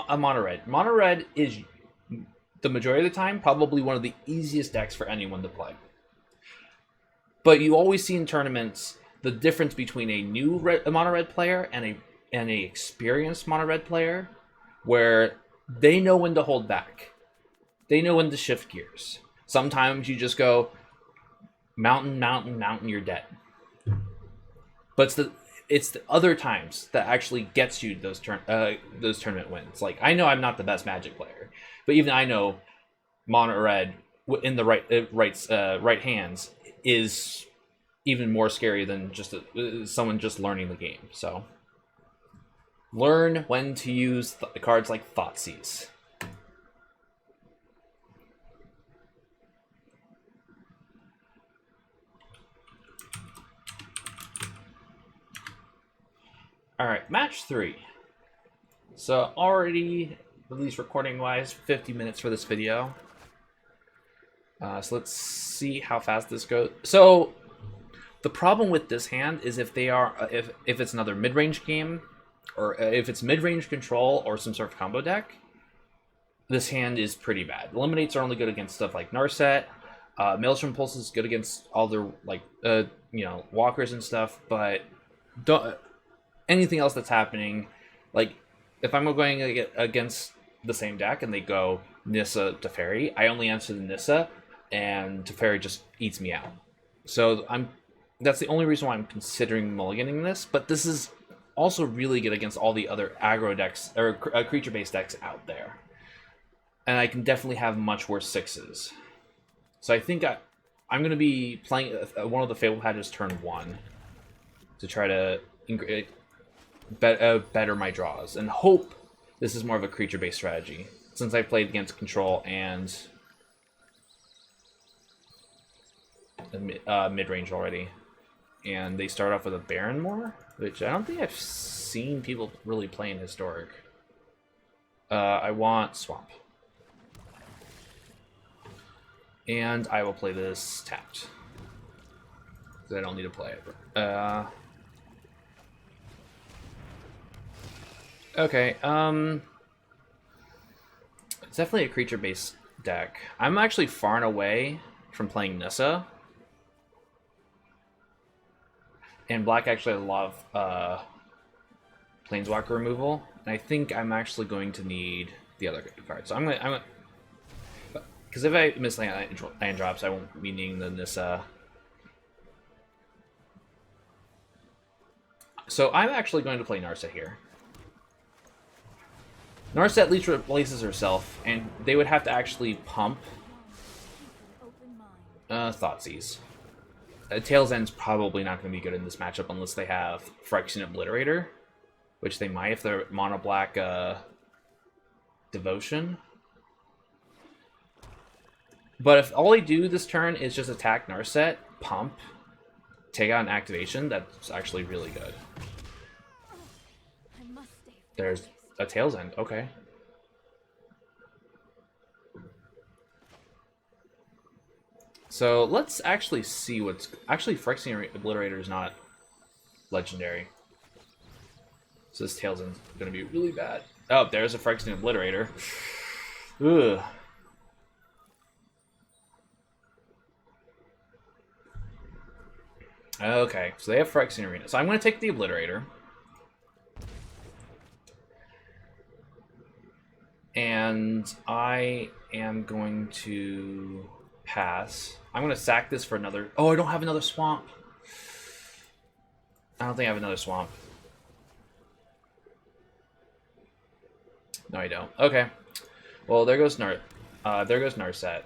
a mono red. Mono red is the majority of the time probably one of the easiest decks for anyone to play. But you always see in tournaments the difference between a new mono red player and a experienced mono red player, where they know when to hold back. They know when to shift gears. Sometimes you just go mountain, mountain, mountain, you're dead. But it's the other times that actually gets you those tournament wins. Like, I know I'm not the best Magic player, but even I know mono red in the right hands is even more scary than just someone just learning the game. So learn when to use cards like Thoughtseize. Alright, match 3. So already, at least recording-wise, 50 minutes for this video. So let's see how fast this goes. So the problem with this hand is if it's another mid-range game, or if it's mid-range control or some sort of combo deck, this hand is pretty bad. Eliminates are only good against stuff like Narset. Maelstrom Pulse is good against all their walkers and stuff, but anything else that's happening, like if I'm going against the same deck and they go Nissa Teferi, I only answer the Nissa, and Teferi just eats me out. So that's the only reason why I'm considering mulliganing this. But this is also really good against all the other aggro decks or creature-based decks out there, and I can definitely have much worse 6s. So I think I'm going to be playing one of the Fable Patches turn 1 to try to better my draws, and hope this is more of a creature-based strategy, since I played against control and mid-range already, and they start off with a Baron more, which I don't think I've seen people really play in Historic. I want Swamp, and I will play this tapped because I don't need to play it. Okay, it's definitely a creature-based deck. I'm actually far and away from playing Nissa. And black actually has a lot of Planeswalker removal. And I think I'm actually going to need the other card. So I'm gonna because if I miss land drops, I won't be needing the Nissa. So I'm actually going to play Narset here. Narset at least replaces herself, and they would have to actually pump Thoughtseize. Tail's End's probably not going to be good in this matchup unless they have Phyrexian Obliterator, which they might if they're mono black Devotion. But if all they do this turn is just attack Narset, pump, take out an activation, that's actually really good. There's a Tail's End, okay. So let's actually see what's... Actually, Phyrexian Obliterator is not legendary. So this Tail's End is going to be really bad. Oh, there's a Phyrexian Obliterator. Ugh. Okay, so they have Phyrexian Arena. So I'm going to take the Obliterator. And I am going to pass. I'm going to sack this for another... Oh, I don't have another Swamp. I don't think I have another Swamp. No, I don't. Okay. Well, there goes Narset.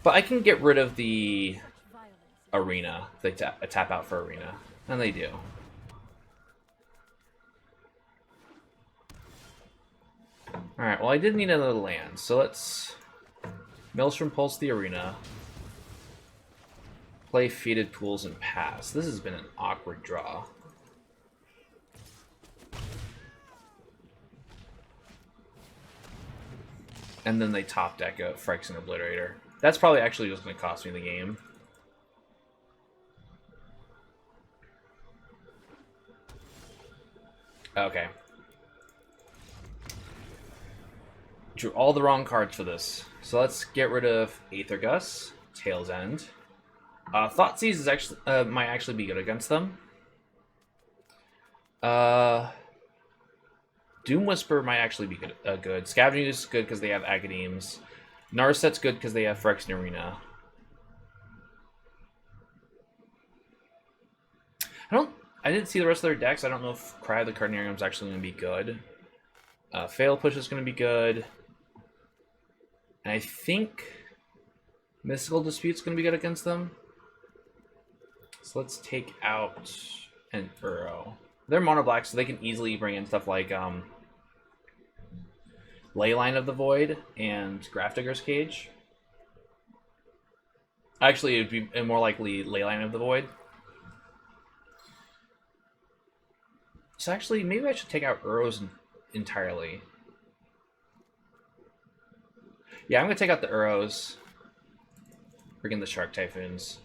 But I can get rid of the Arena. They tap out for Arena. And they do. Alright, well I did need another land, so let's Maelstrom Pulse the Arena. Play Feated Pools and pass. This has been an awkward draw. And then they top deck a Phyrexian Obliterator. That's probably actually just going to cost me the game. Okay. Drew all the wrong cards for this. So let's get rid of Aethergus, Tail's End. Thoughtseize is actually might actually be good against them. Doom Whisper might actually be good. Scavenging is good because they have Academnes. Narset's good because they have Phyrexian Arena. I didn't see the rest of their decks. I don't know if Cry of the Carnarium is actually going to be good. Fail Push is going to be good. And I think Mystical Dispute's going to be good against them. So let's take out an Uro. They're mono black, so they can easily bring in stuff like Leyline of the Void and Grafdigger's Cage. Actually, it would be more likely Leyline of the Void. So actually, maybe I should take out Uros entirely. Yeah, I'm going to take out the Uros. Bring in the Shark Typhoons.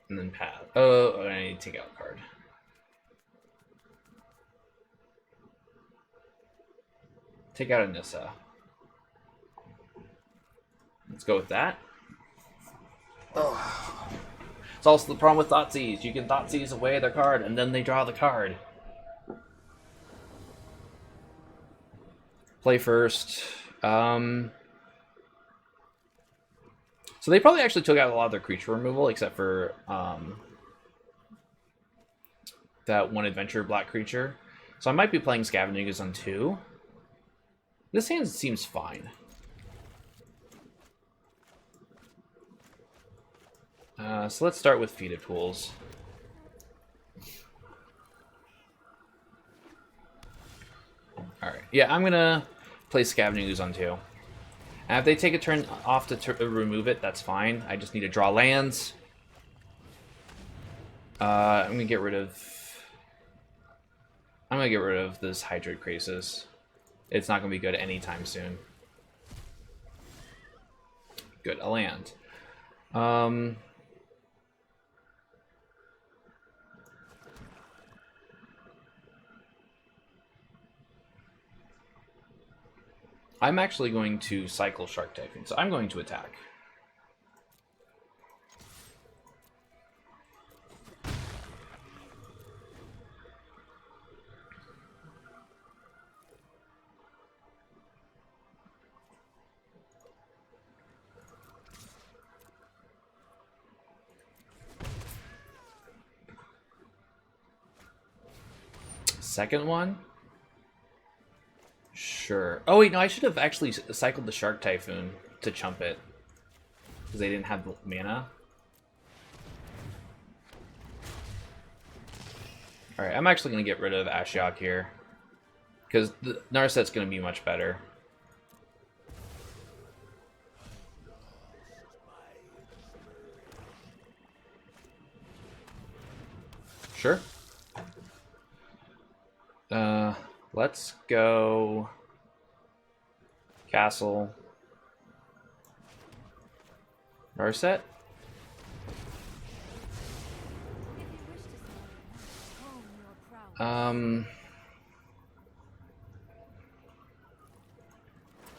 And then pass. Oh, I need to take out a card. Take out a Nissa. Let's go with that. Oh. It's also the problem with Thoughtseize. You can Thoughtseize away their card, and then they draw the card. Play first. So they probably actually took out a lot of their creature removal, except for that one adventure black creature. So I might be playing Scavenging Ooze on 2. This hand seems fine. So let's start with Feated Pools. Alright, yeah, I'm going to play Scavenging Ooze on 2. And if they take a turn off to remove it, that's fine. I just need to draw lands. I'm going to get rid of... this Hydroid Krasis. It's not going to be good anytime soon. Good, a land. I'm actually going to cycle Shark Typhoon, so I'm going to attack. Second one? Sure. Oh wait, no, I should have actually cycled the Shark Typhoon to chump it. Because they didn't have the mana. Alright, I'm actually going to get rid of Ashiok here. Because the Narset's going to be much better. Sure. Let's go Castle Narset.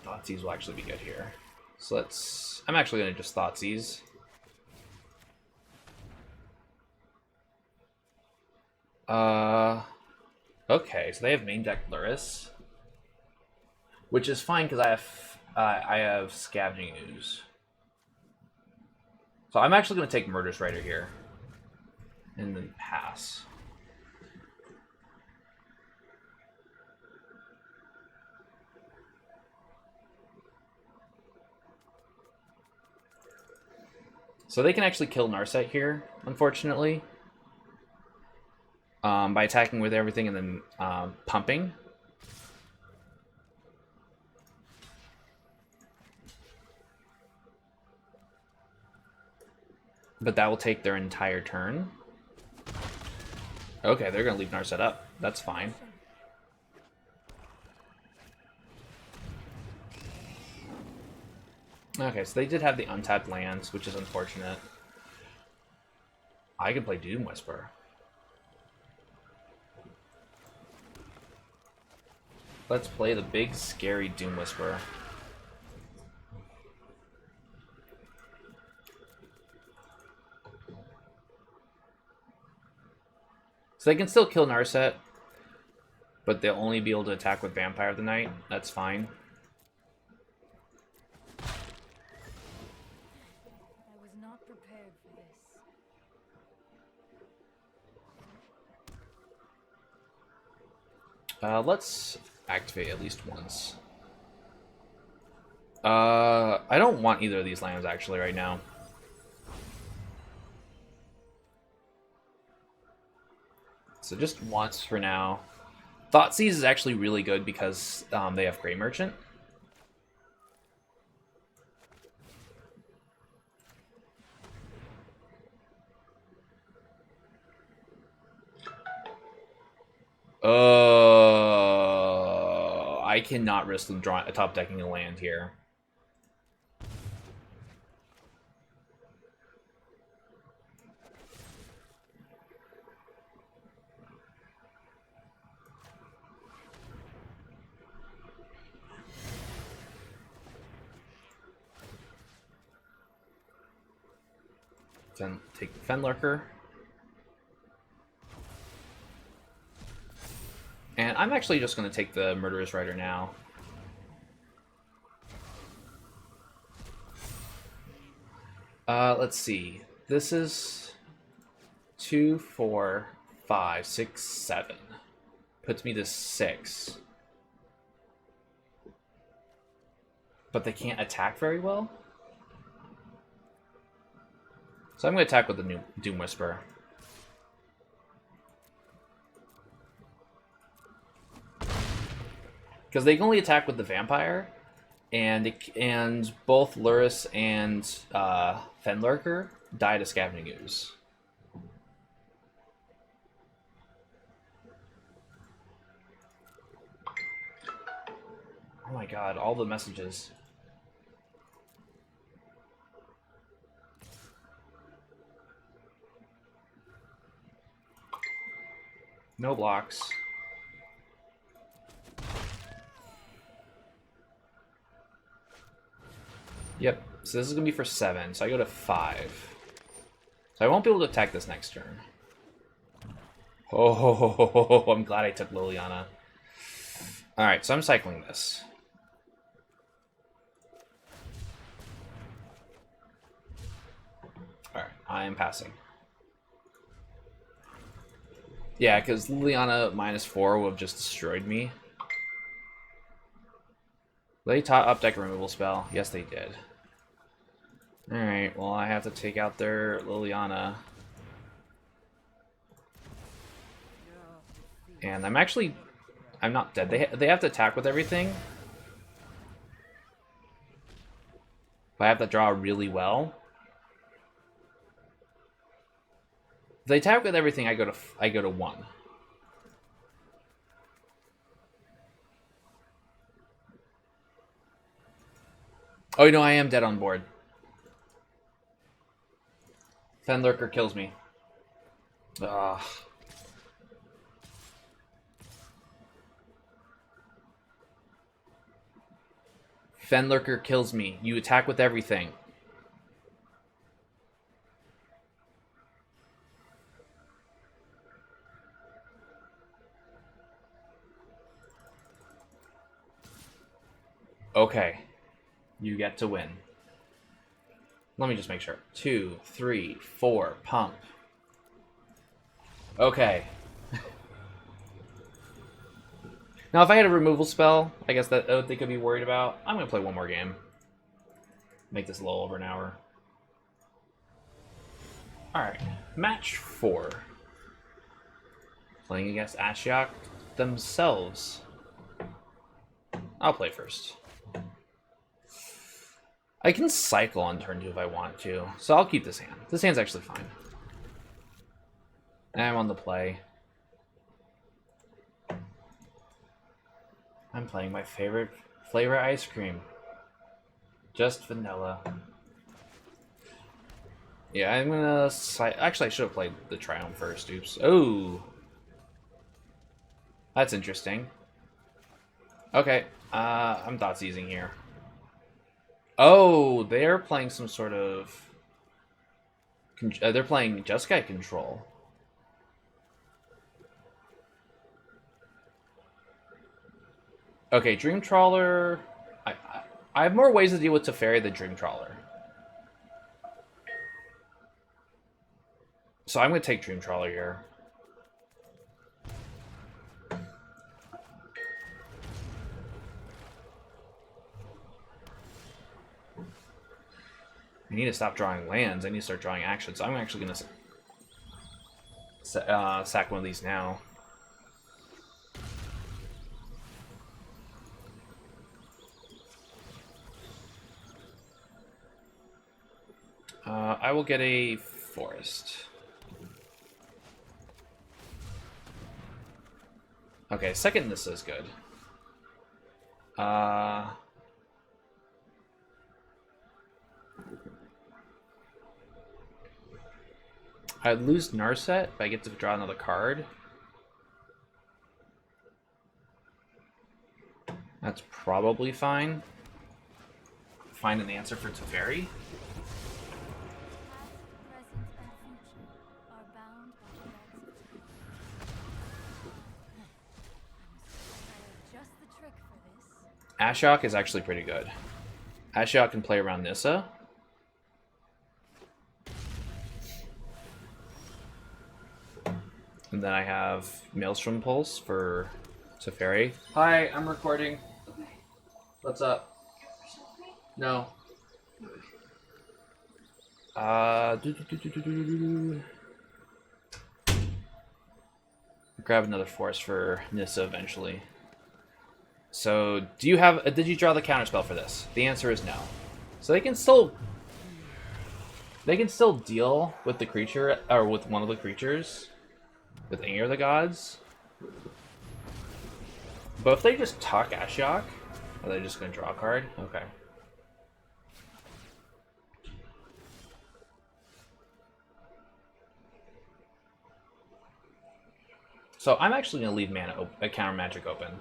Thoughtseize will actually be good here. So I'm actually going to just Thoughtseize. Okay, so they have main deck Luris, which is fine because I have Scavenging Ooze. So I'm actually going to take Murderous Rider here, and then pass. So they can actually kill Narset here, unfortunately. By attacking with everything and then pumping. But that will take their entire turn. Okay, they're going to leave Narset up. That's fine. Okay, so they did have the untapped lands, which is unfortunate. I could play Doom Whisper. Let's play the big, scary Doom Whisper. So they can still kill Narset, but they'll only be able to attack with Vampire of the Night. That's fine. I was not prepared for this. Let's activate at least once. I don't want either of these lands actually right now. So just once for now. Thoughtseize is actually really good because they have Grey Merchant. I cannot risk them top decking a land here. Then take Fenlurker. And I'm actually just going to take the Murderous Rider now. Let's see. This is 2, 4, 5, 6, 7. Puts me to 6. But they can't attack very well. So I'm going to attack with the new Doom Whisper. Because they can only attack with the Vampire, and both Lurrus and Fenlurker die to Scavenging Ooze. Oh my god, all the messages. No blocks. Yep, so this is going to be for 7, so I go to 5. So I won't be able to attack this next turn. Oh, I'm glad I took Liliana. Alright, so I'm cycling this. Alright, I am passing. Yeah, because Liliana -4 would have just destroyed me. They taught up deck removal spell. Yes, they did. Alright, well, I have to take out their Liliana. And I'm not dead. They have to attack with everything. But I have to draw really well. If they attack with everything, I go to 1. Oh, no, I am dead on board. Fenlurker kills me. Ugh. Fenlurker kills me. You attack with everything. Okay. You get to win. Let me just make sure. 2, 3, 4, pump. Okay. Now, if I had a removal spell, I guess that they could be worried about. I'm going to play one more game. Make this a little over an hour. Alright. Match 4. Playing against Ashiok themselves. I'll play first. I can cycle on turn 2 if I want to, so I'll keep this hand. This hand's actually fine. And I'm on the play. I'm playing my favorite flavor ice cream. Just vanilla. Yeah, I'm gonna... Actually, I should have played the Triumph first. Oops. Oh! That's interesting. Okay, I'm dot seizing here. Oh, they're playing some sort of... they're playing Jeskai control. Okay, Dream Trawler... I have more ways to deal with Teferi than Dream Trawler. So I'm going to take Dream Trawler here. I need to stop drawing lands. I need to start drawing actions. So I'm actually going to sack one of these now. I will get a forest. Okay, second this is good. I'd lose Narset, but I get to draw another card. That's probably fine. Find an answer for Teferi. Ashiok is actually pretty good. Ashiok can play around Nissa. And then I have Maelstrom Pulse for Teferi. Hi, I'm recording. What's up? No. Grab another forest for Nissa eventually. So, did you draw the counterspell for this? The answer is no. So they can still deal with the creature, or with one of the creatures, with any of the gods. But if they just talk Ashiok, are they just going to draw a card? Okay. So I'm actually going to leave a counter magic open.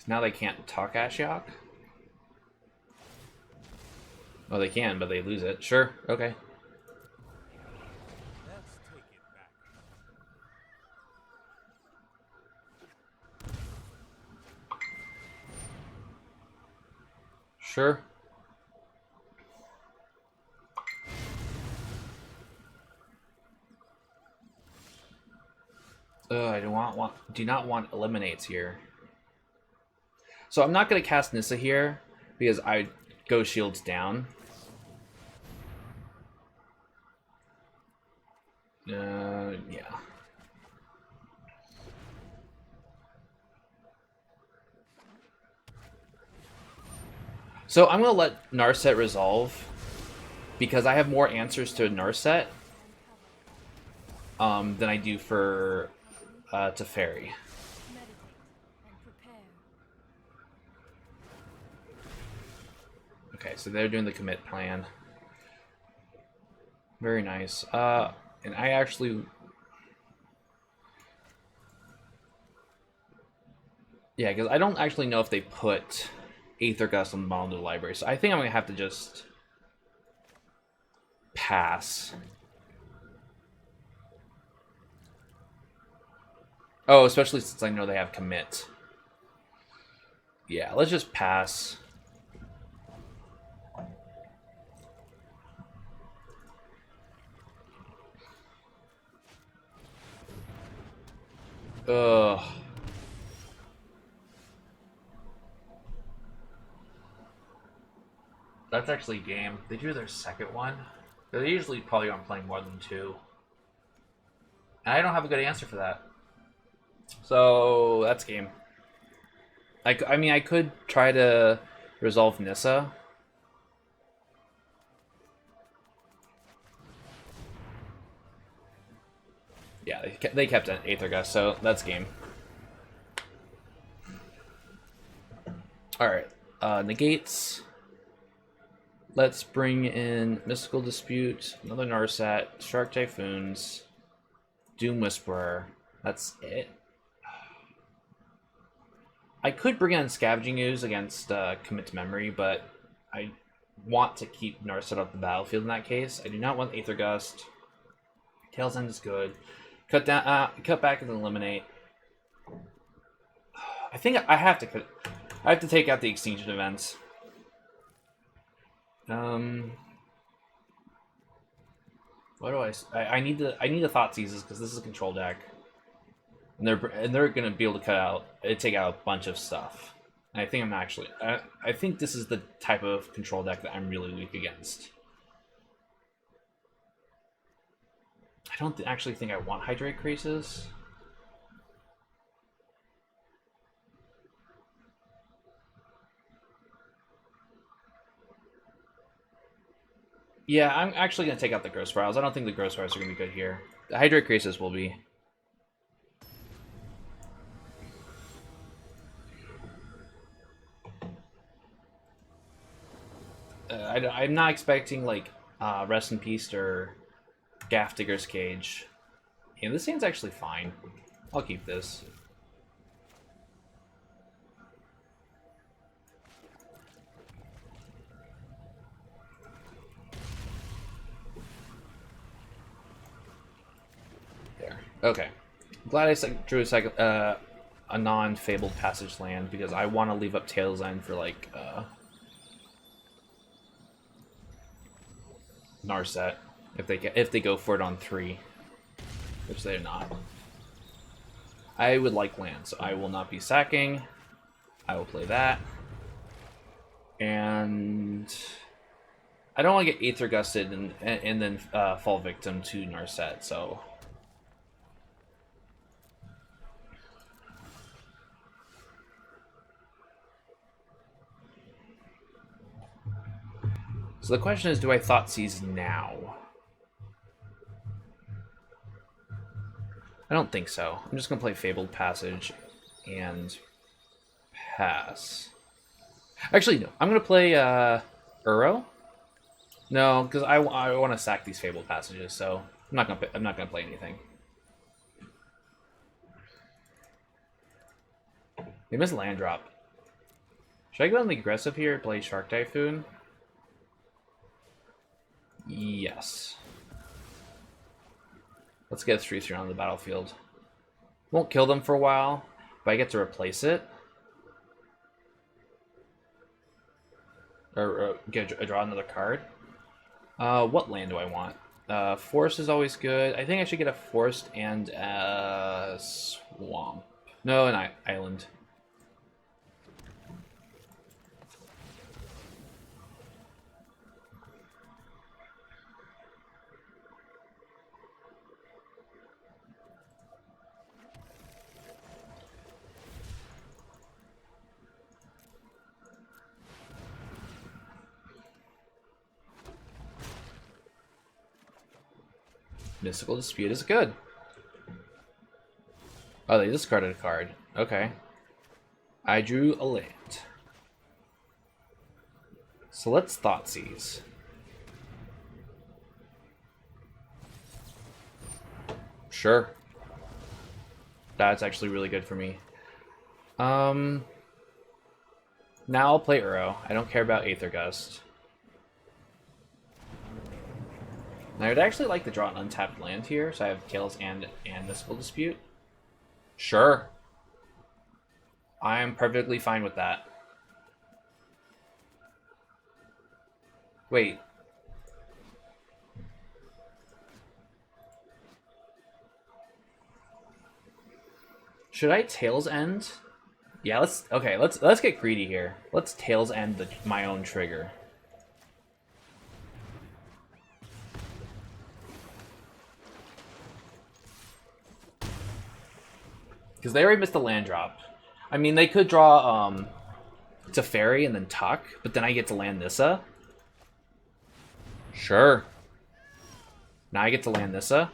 Now they can't talk Ashiok? Oh, they can, but they lose it. Sure, okay. Let's take it back. Sure. I do not want eliminates here. So I'm not going to cast Nissa here, because I go shields down. Yeah. So I'm going to let Narset resolve, because I have more answers to Narset than I do for Teferi. Okay, so they're doing the commit plan. Very nice. And I actually... Yeah, because I don't actually know if they put Aether Gust on the bottom of the library, so I think I'm going to have to just pass. Oh, especially since I know they have commit. Yeah, let's just pass. Ugh. That's actually a game. They drew their second one. They usually probably aren't playing more than 2. And I don't have a good answer for that. So that's game. I mean, I could try to resolve Nissa. Yeah, they kept an Aether Gust, so that's game. Alright, negates. Let's bring in Mystical Dispute, another Narset, Shark Typhoons, Doom Whisperer. That's it. I could bring in Scavenging Ooze against Commit to Memory, but I want to keep Narset off the battlefield in that case. I do not want Aether Gust. Tail's End is good. Cut down, cut back and eliminate. I think I have to cut. I have to take out the Extinction events. What do I need the Thought Seizes because this is a control deck, and they're gonna be able to take out a bunch of stuff. And I think I think this is the type of control deck that I'm really weak against. I don't actually think I want Hydrate Crisis. Yeah, I'm actually going to take out the Ghost Spirals. I don't think the Ghost Spirals are going to be good here. The Hydrate Crisis will be. I'm not expecting, like, Rest in Peace or Gaff Digger's Cage. Yeah, this hand's actually fine. I'll keep this. There. Okay. Glad I drew a non-Fabled Passage land because I want to leave up Tail's End for, like, Narset. If they go for it on 3, which they're not. I would like land, so I will not be sacking. I will play that. And I don't want to get Aether Gusted and then fall victim to Narset, so. So the question is, do I Thought Seize now? I don't think so. I'm just going to play Fabled Passage and pass. Actually, no. I'm going to play Uro. No, because I want to sack these Fabled Passages, so I'm not going to play anything. They missed land drop. Should I go on the aggressive here, play Shark Typhoon? Yes. Let's get a 3/3 on the battlefield. Won't kill them for a while, but I get to replace it. Or draw another card. What land do I want? Forest is always good. I think I should get a forest and a swamp. No, an island. Mystical Dispute is good. Oh, they discarded a card. Okay. I drew a land. So let's Thought Seize. Sure. That's actually really good for me. Now I'll play Uro. I don't care about Aether Gust. Now, I'd actually like to draw an untapped land here, so I have Tails and Mystical Dispute. Sure. I am perfectly fine with that. Wait. Should I Tails End? Yeah, let's get greedy here. Let's Tails End my own trigger. Because they already missed a land drop. I mean, they could draw to Fairy and then tuck, but then I get to land Nissa. Sure. Now I get to land Nissa.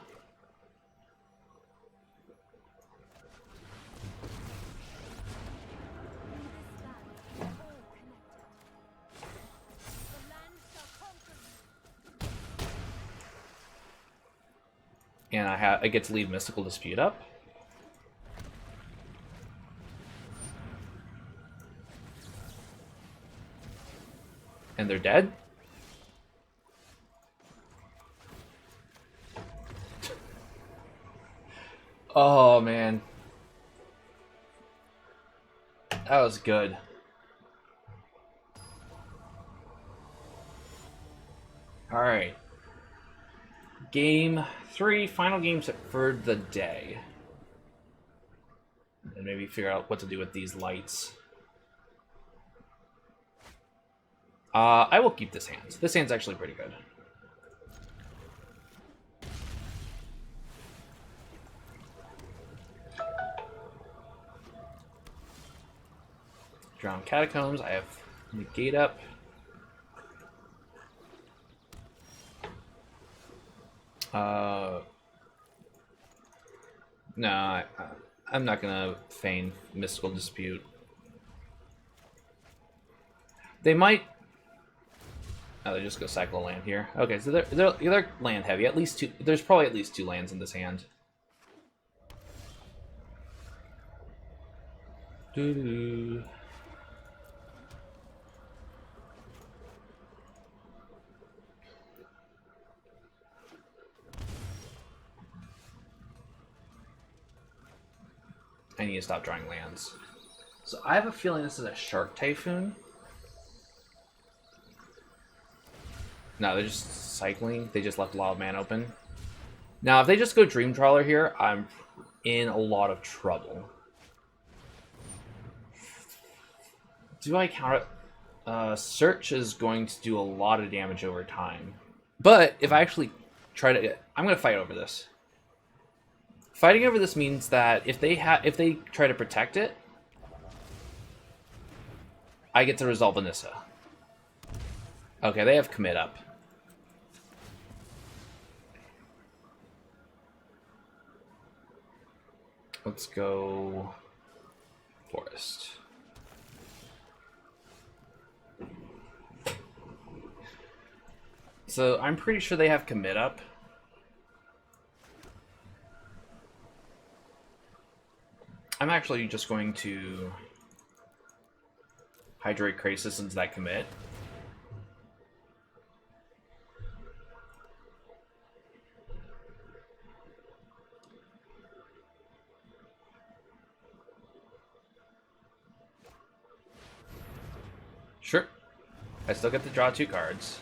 And I get to leave Mystical Dispute up. And they're dead. Oh, man. That was good. All right. Game 3, final game for the day. And maybe figure out what to do with these lights. I will keep this hand. This hand's actually pretty good. Drown Catacombs. I have Negate up. No, I'm not gonna feign Mystical Dispute. They might. Oh, they just go cycle a land here. Okay, so they're land heavy. At least two. There's probably at least 2 lands in this hand. Doo-doo. I need to stop drawing lands. So I have a feeling this is a Shark Typhoon. No, they're just cycling. They just left a lot of mana open. Now, if they just go Dream Trawler here, I'm in a lot of trouble. Do I counter it? Search is going to do a lot of damage over time. But if I actually try to... I'm going to fight over this. Fighting over this means that if they try to protect it, I get to resolve Anissa. Okay, they have commit up. Let's go Forest. So I'm pretty sure they have commit up. I'm actually just going to Hydrate Krasis into that commit. Sure. I still get to draw 2 cards.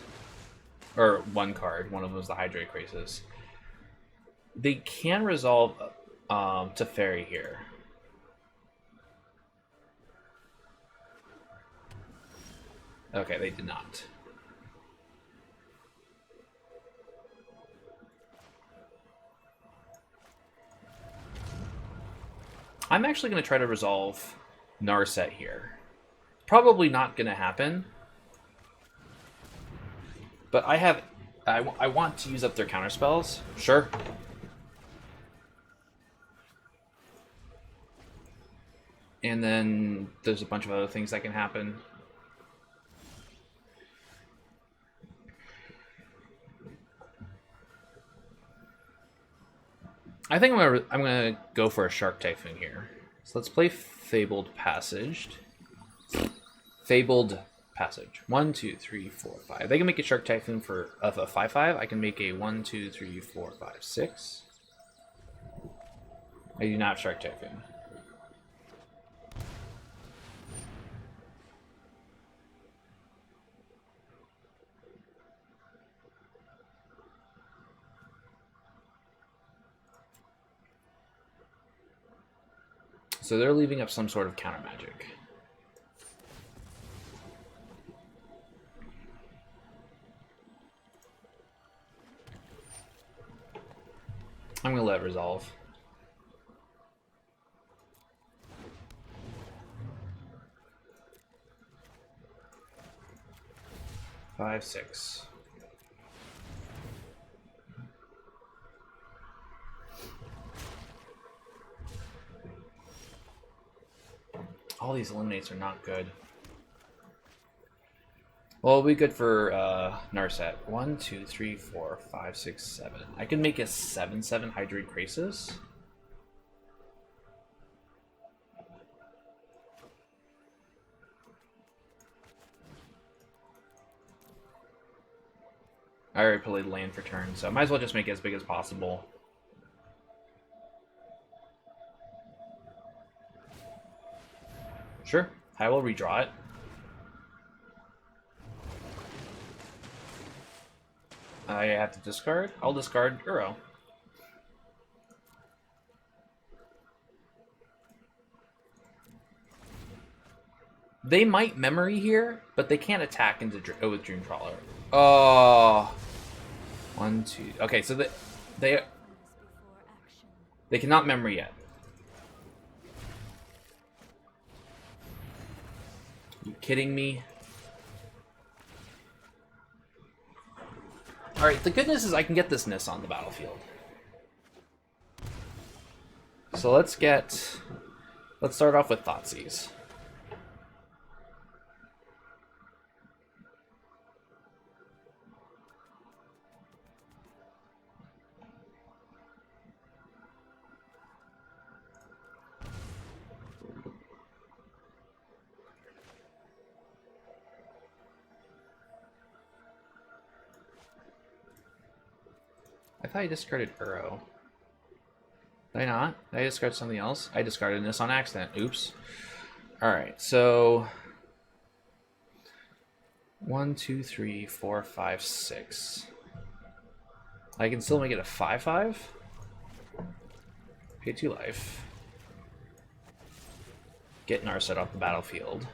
Or 1 card. One of them was the Hydrate Krasis. They can resolve to Fairy here. Okay, they did not. I'm actually going to try to resolve Narset here. Probably not going to happen. But I want to use up their counterspells. Sure. And then there's a bunch of other things that can happen. I think I'm gonna go for a Shark Typhoon here. So let's play Fabled Passage. Fabled Passage. 1, 2, 3, 4, 5. They can make a Shark Typhoon for of a 5/5. I can make a 1, 2, 3, 4, 5, 6. I do not have Shark Typhoon. So they're leaving up some sort of counter magic. I'm going to let it resolve. 5, 6. All these eliminates are not good. Well, it'll be good for Narset. 1, 2, 3, 4, 5, 6, 7. I can make a 7/7 Hydrate Crisis. I already played land for turn, so I might as well just make it as big as possible. Sure, I will redraw it. I have to discard. I'll discard Uro. They might memory here, but they can't attack into with Dream Trawler. Oh, 1, 2. Okay, so they cannot memory yet. You kidding me? All right. The good news is I can get this Nis on the battlefield. So let's start off with Thoughtseize. I thought I discarded Uro. Did I not? Did I discard something else? I discarded this on accident. Oops. Alright, so 1, 2, 3, 4, 5, 6. I can still make it a 5/5. Pay 2 life. Get Narset off the battlefield.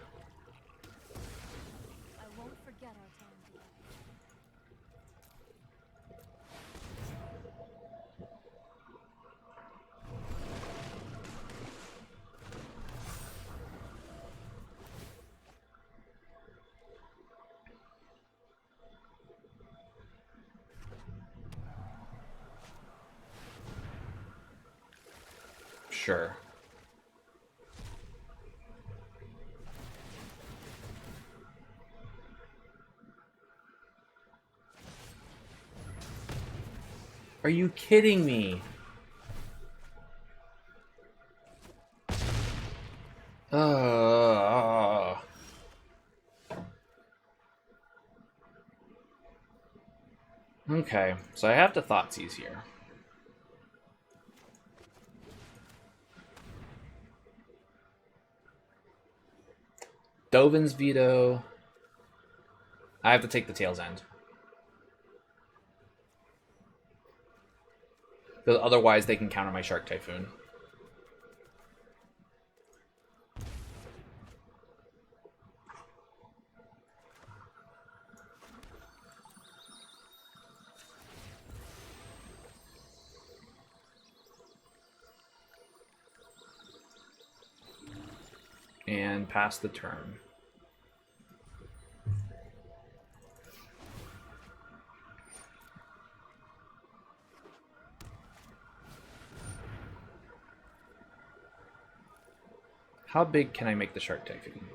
I won't forget our time together. Sure. Are you kidding me? Okay, so I have to Thoughtseize here. Dovin's Veto. I have to take the Tail's End. Because otherwise they can counter my Shark Typhoon. And pass the turn. How big can I make the Shark Typhoon?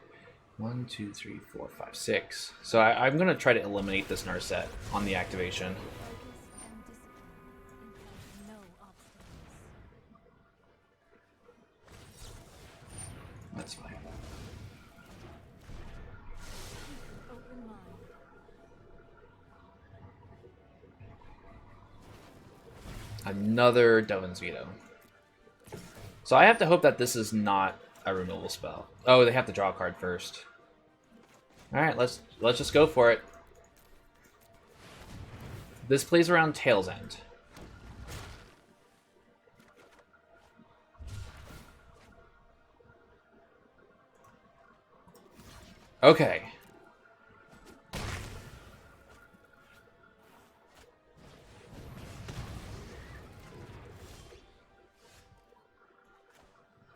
1, 2, 3, 4, 5, 6. So I'm going to try to eliminate this Narset on the activation. That's fine. Another Dovin's Veto. So I have to hope that this is not a removal spell. Oh, they have to draw a card first. Alright, let's just go for it. This plays around Tail's End. Okay.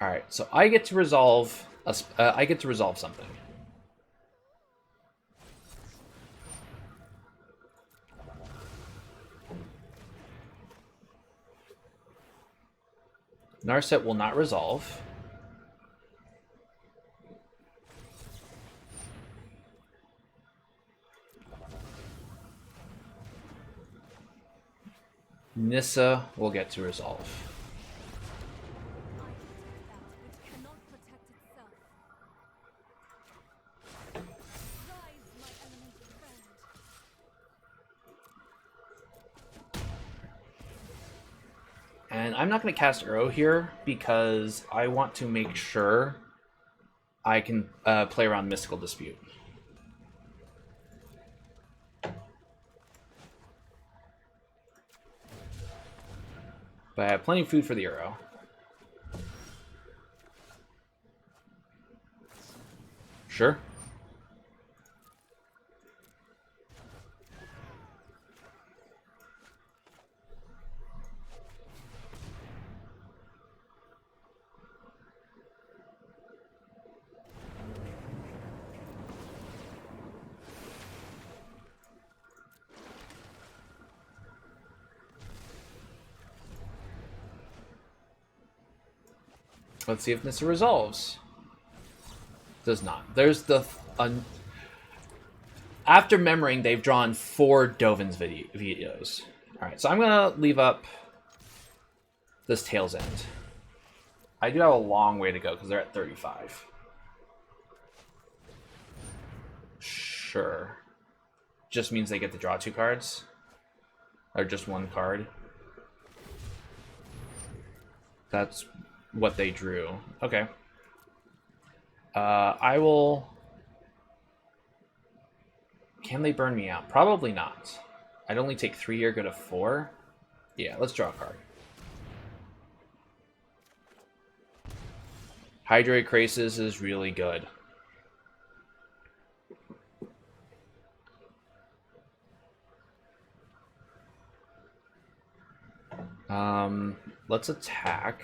All right, so I get to resolve something. Narset will not resolve. Nissa will get to resolve. It cannot protect itself. Rise, my elemental friend. And I'm not going to cast Uro here because I want to make sure I can play around Mystical Dispute. But I have plenty of food for the Uro. Sure. Let's see if Nissa resolves. Does not. There's the... After memorying, they've drawn 4 Dovin's videos. Alright, so I'm going to leave up this Tail's End. I do have a long way to go because they're at 35. Sure. Just means they get to draw 2 cards? Or just 1 card? That's what they drew. Okay. I will... Can they burn me out? Probably not. I'd only take 3 or go to 4. Yeah, let's draw a card. Hydrate Krasis is really good. Let's attack.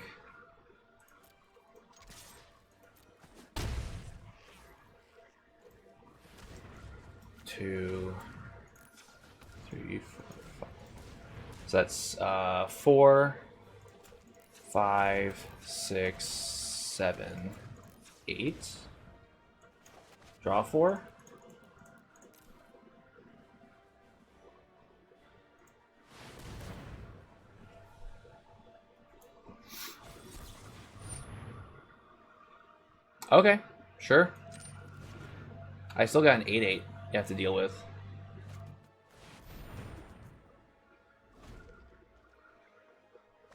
2, 3, 4, 5. So that's 4, 5, 6, 7, 8. Draw 4. Okay, sure. I still got an 8/8 you have to deal with.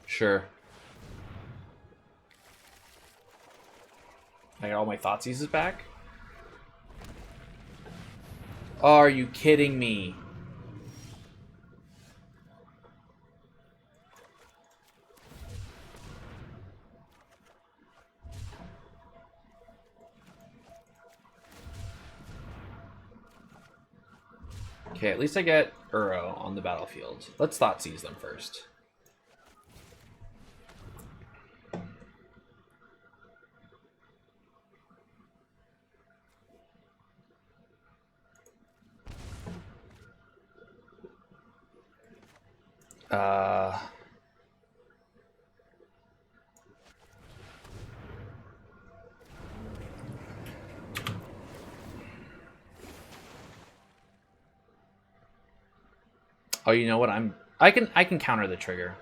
Sure. I got all my Thoughtseize back? Are you kidding me? Okay, at least I get Uro on the battlefield. Let's Thoughtseize them first. Oh, you know what? I can counter the trigger.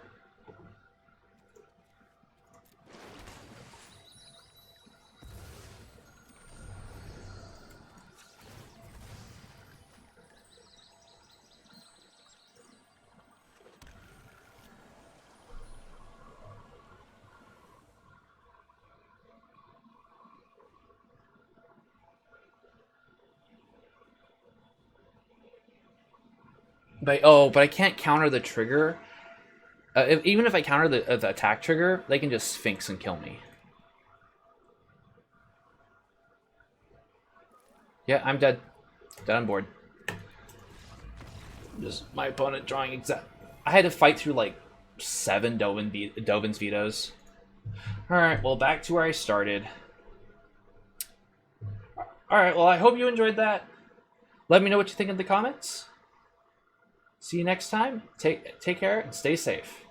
But I can't counter the trigger. Even if I counter the attack trigger, they can just Sphinx and kill me. Yeah, I'm dead. Dead on board. Just my opponent drawing exact. I had to fight through like 7 Dovin's vetoes. All right, well, back to where I started. All right, well, I hope you enjoyed that. Let me know what you think in the comments. See you next time. Take care and stay safe.